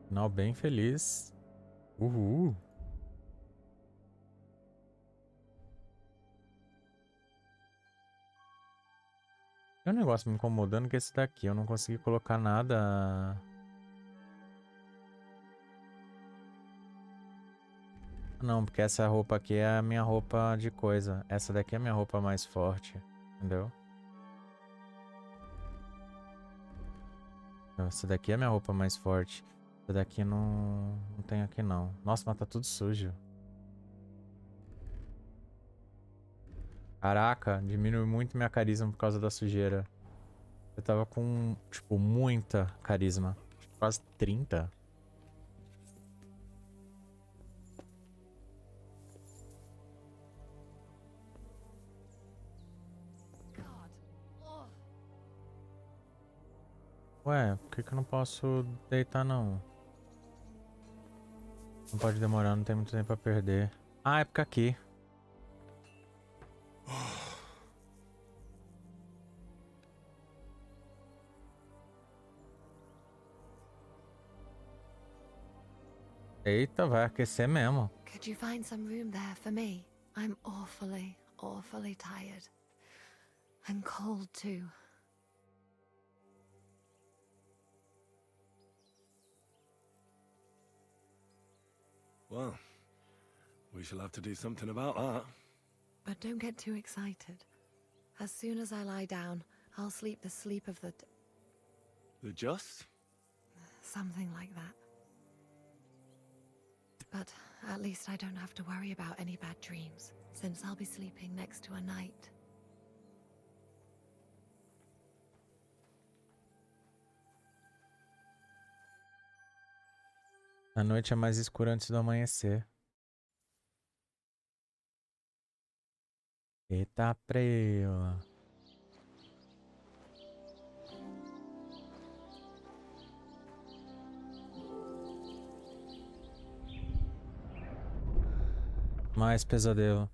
Final bem feliz. Uhul. Tem um negócio me incomodando que é esse daqui. Eu não consegui colocar nada. Não, porque essa roupa aqui é a minha roupa de coisa. Essa daqui é a minha roupa mais forte. Entendeu? Essa daqui é a minha roupa mais forte. Essa daqui não tem aqui não. Nossa, mas tá tudo sujo. Caraca, diminui muito minha carisma por causa da sujeira. Eu tava com, tipo, muita carisma. Quase 30. Ué, por que eu não posso deitar não? Não pode demorar, não tem muito tempo pra perder. Ah, é porque aqui. Eita, vai aquecer mesmo. Could you find some room there for me? I'm awfully, awfully tired. And cold too. Well, we shall have to do something about that. But don't get too excited. As soon as I lie down, I'll sleep the sleep of the... The just? Something like that. But at least I don't have to worry about any bad dreams, since I'll be sleeping next to a knight. A noite é mais escura antes do amanhecer. Eita preula. Mais pesadelo.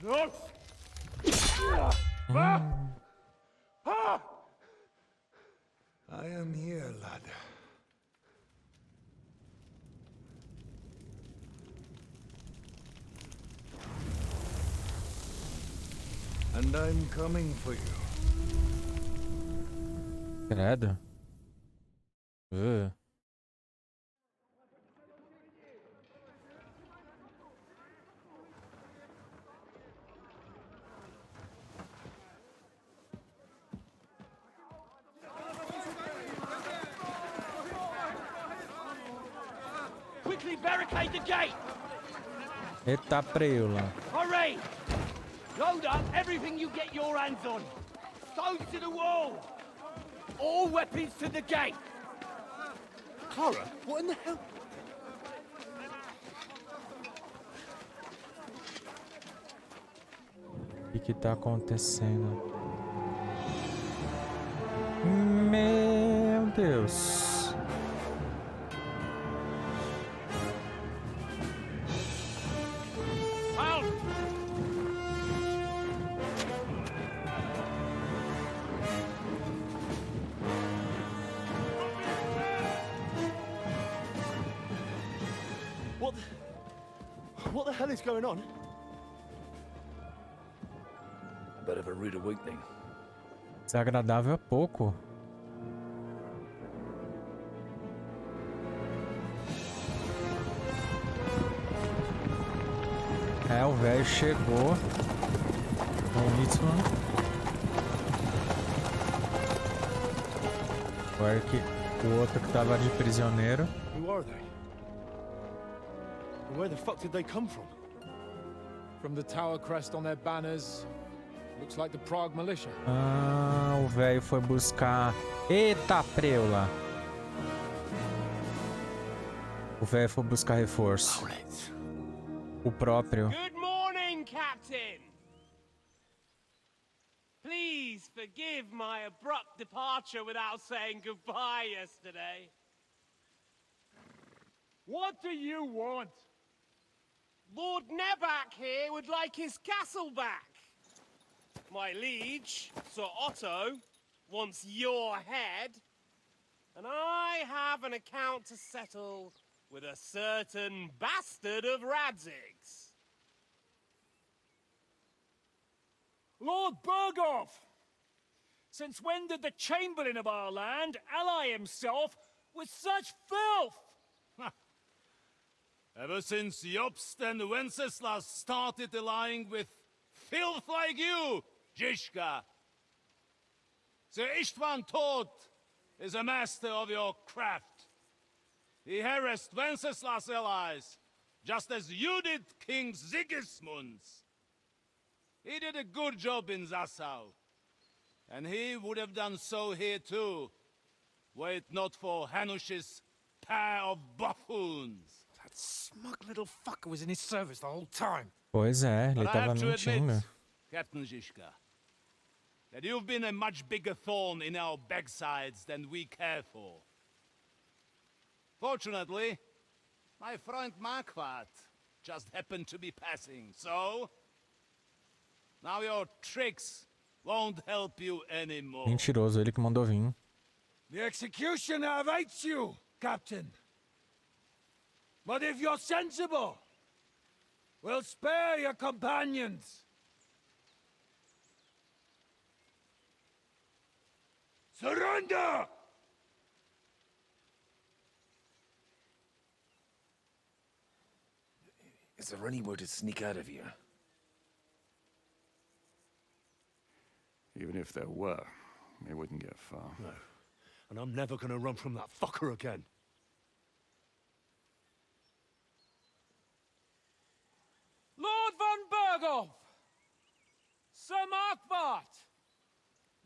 I am here, lad. And I'm coming for you. Credo. Quickly barricade the gate! Eita preula. Hurry! Load up everything you get your hands on. Stones to the wall! All weapons to the gate! Clara, what in the hell? O que tá acontecendo? Meu Deus. What the hell is going on? A bit of a rude awakening. Desagradável é pouco. É, o velho chegou. Com isso. Agora que o outro que tava de prisioneiro. Who are they? And where the fuck did they come from? From the tower crest on their banners. Looks like the Prague militia. Ah, o velho foi buscar. Eita preula. O velho foi buscar reforço. O próprio. Good morning, Captain! Please forgive my abrupt departure without saying goodbye yesterday. What do you want? Lord Nebak here would like his castle back. My liege, Sir Otto, wants your head. And I have an account to settle with a certain bastard of Radzig's. Lord Berghoff! Since when did the Chamberlain of our land ally himself with such filth? Ever since Jobst and Wenceslas started allying with filth like you, Zizka. Sir Istvan Tod is a master of your craft. He harassed Wenceslas' allies, just as you did King Sigismund's. He did a good job in Zassau, and he would have done so here too, were it not for Hanush's pair of buffoons. That smug little fucker was in his service the whole time. Pois é, ele But I tava have to mentindo. admit, Captain Zizka, that you've been a much bigger thorn in our backsides than we care for. Fortunately, my friend Marquardt just happened to be passing, so now your tricks won't help you anymore. Mentiroso, ele que mandou vir. The executioner awaits you, Captain. But if you're sensible, we'll spare your companions. Surrender! Is there any way to sneak out of here? Even if there were, it wouldn't get far. No. And I'm never gonna run from that fucker again. Lord von Berghoff! Sir Marquardt!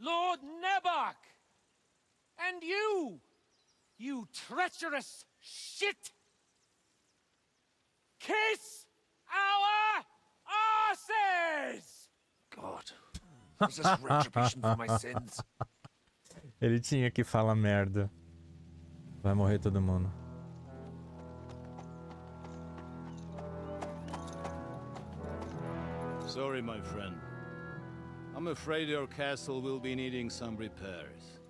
Lord Nebak! And you treacherous shit! Kiss our asses! God. Is this retribution for my sins? Ele tinha que falar merda. Vai morrer todo mundo. Sorry, my friend. I'm afraid your castle will be needing some repairs.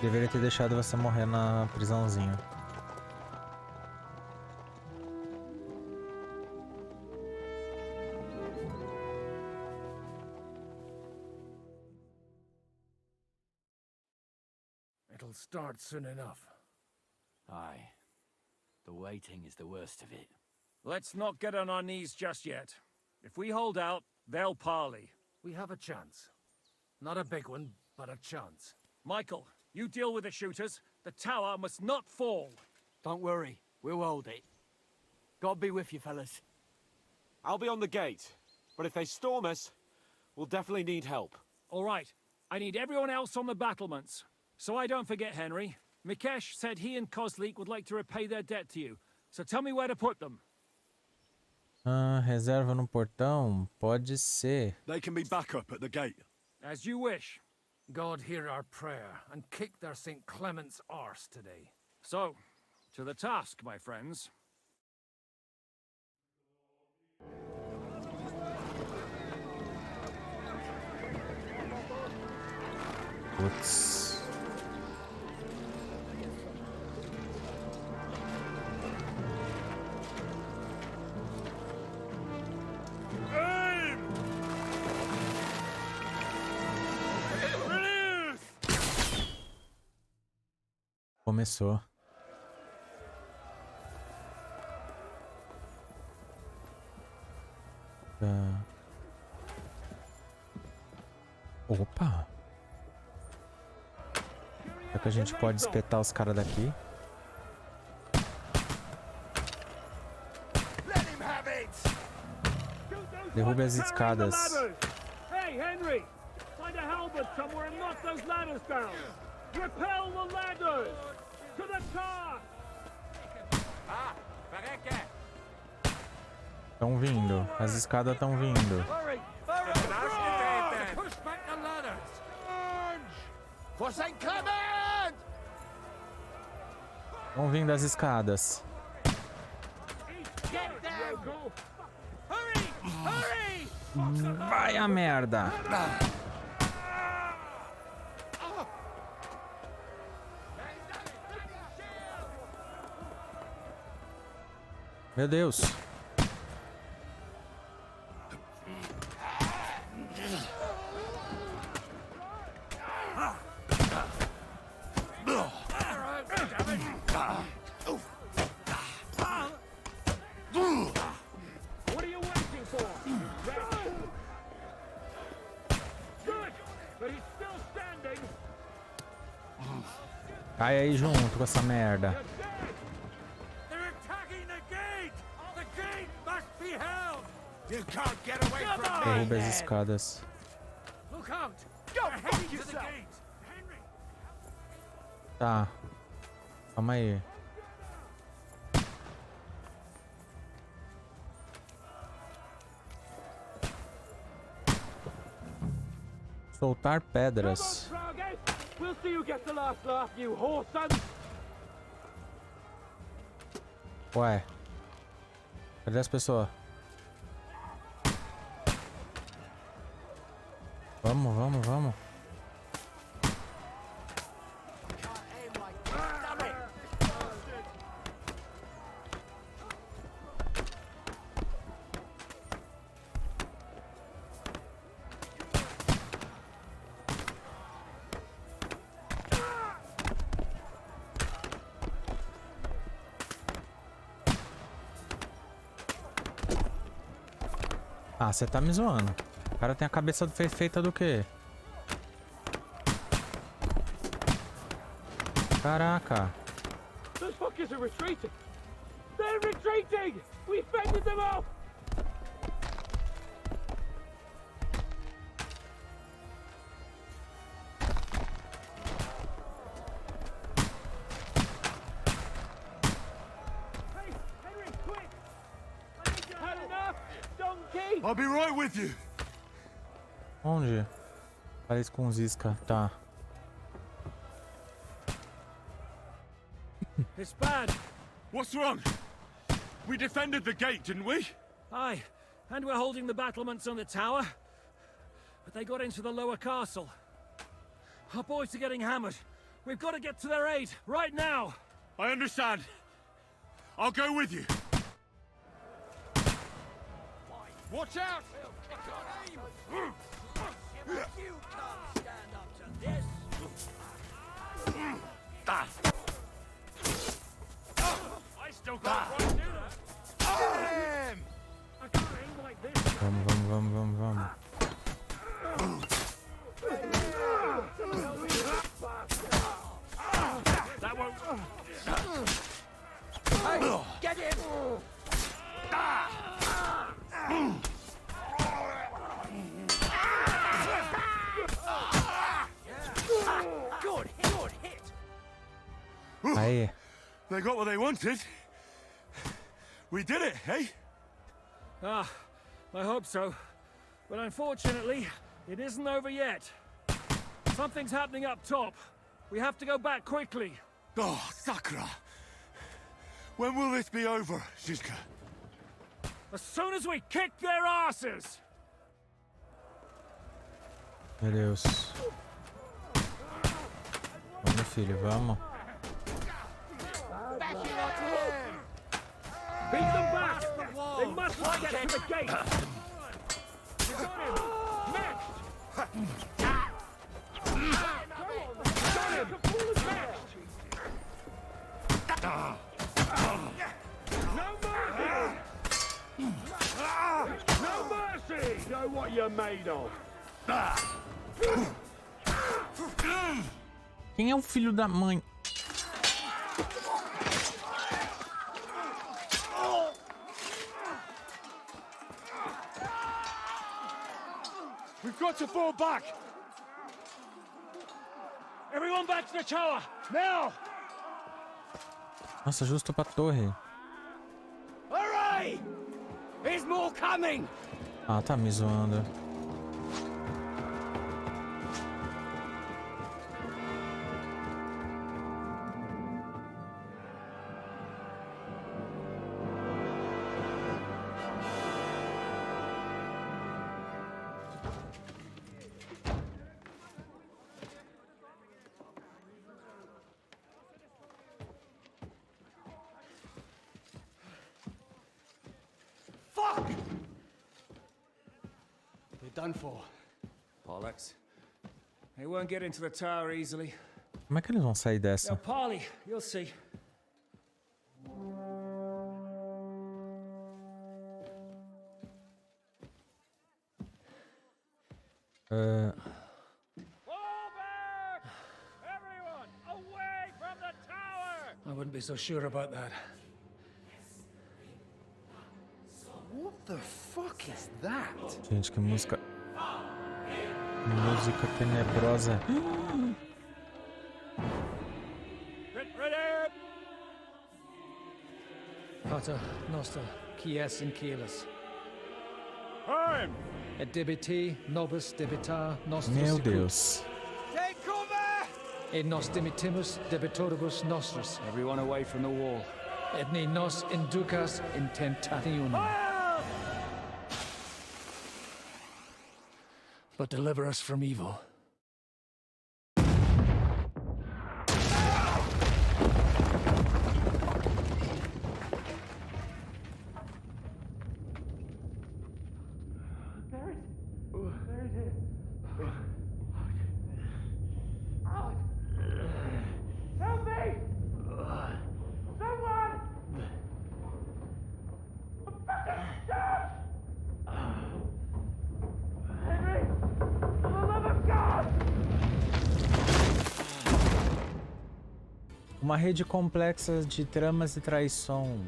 Deveria ter deixado você morrer na prisãozinha. It'll start soon enough. Aye. The waiting is the worst of it. Let's not get on our knees just yet. If we hold out, they'll parley. We have a chance. Not a big one, but a chance. Michael, you deal with the shooters. The tower must not fall. Don't worry. We'll hold it. God be with you, fellas. I'll be on the gate. But if they storm us, we'll definitely need help. All right. I need everyone else on the battlements. So I don't forget, Henry. Mikesh said he and Kozlik would like to repay their debt to you. So tell me where to put them. Reserva no portão? Pode ser. They can be back up at the gate. As you wish. God hear our prayer and kick their St. Clement's arse today. So, to the task, my friends. Putz. Começou. Opa! Será que a gente pode espetar os caras daqui? Derrube as escadas. Hey, Henry! Find a halberd somewhere and knock those ladders down. Repel the ladders! To the car! Estão vindo. As escadas estão vindo. Push back the ladders! For St. Clement! Estão vindo as escadas. Get down! Hurry! Hurry! Vai a merda! Meu Deus! What are you waiting for? Good! But he's still standing! Cai aí junto com essa merda. They're attacking the gate! The gate must be held! You can't get away from me! Derrube as escadas. Look out! Go They're fuck heading to the yourself! gate! Henry! Tá. Calma aí. Soltar pedras. We'll see you get the last laugh, you whore son! Ué. Cadê as pessoas? Vamos, vamos, vamos. Ah, você tá me zoando. O cara tem a cabeça feita do quê? Caraca. Those fuckers are retreating! They're retreating! We fended them off! Hey, Henry, quick! I need your help! Enough, donkey! I'll be right with you. Onde? Parece com Zisca. Tá. It's bad. What's wrong? We defended the gate, didn't we? Aye, and we're holding the battlements on the tower. But they got into the lower castle. Our boys are getting hammered. We've got to get to their aid, right now! I understand. I'll go with you. Watch out! You can't stand up to this. I still got right through them. I can't aim like this. Vamos. That won't. Hey, get in! Good hit. Aí. They got what they wanted. We did it, eh? Ah, I hope so. But unfortunately, it isn't over yet. Something's happening up top. We have to go back quickly. Oh, Sakra. When will this be over, Zizka? As soon as we kick their asses! Meu Deus. Vamos, filho, vamos. Beat them back! They mustn't get to the gate! You got him! Next! Got him! No mercy! Know what you're made of! Quem é o filho da mãe? We've got to fall back! Everyone back to the tower! Now! Nossa, justo pra torre. Hurray! There's more coming! Ah, tá me zoando. Fuck! They're done for. Bollocks. They won't get into the tower easily. Como é que eles vão sair dessa? Now, Parley, you'll see. Fall back! Everyone, away from the tower! I wouldn't be so sure about that. What the fuck is that? Gente, que música. Música tenebrosa. Ready! Pater Noster, Kies in Kielis. Time! Et debiti nobis debita nostris. Meu Deus. Take cover! Et nos dimitimus debitoribus nostris. Everyone away from the wall. Et ne nos inducas in tentationem. But deliver us from evil. Help me! Someone! Henry! For the love of God! Uma rede complexa de tramas e traições.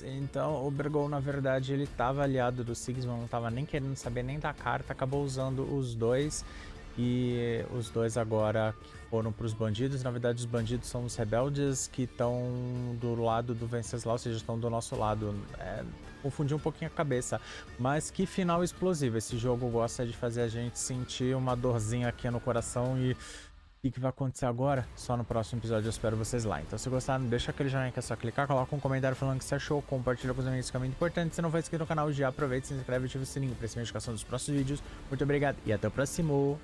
Então, o Bergol, na verdade, ele estava aliado do Sigismund, não estava nem querendo saber nem da carta, acabou usando os dois. E os dois agora que foram para os bandidos. Na verdade, os bandidos são os rebeldes que estão do lado do Venceslau, ou seja, estão do nosso lado. Confundiu um pouquinho a cabeça. Mas que final explosivo. Esse jogo gosta de fazer a gente sentir uma dorzinha aqui no coração e O que vai acontecer agora? Só no próximo episódio, eu espero vocês lá. Então se gostaram, deixa aquele joinha que é só clicar, coloca um comentário falando o que você achou, compartilha com os amigos que é muito importante. Se não for inscrito no canal, já aproveita, se inscreve e ativa o sininho para receber a notificação dos próximos vídeos. Muito obrigado e até o próximo!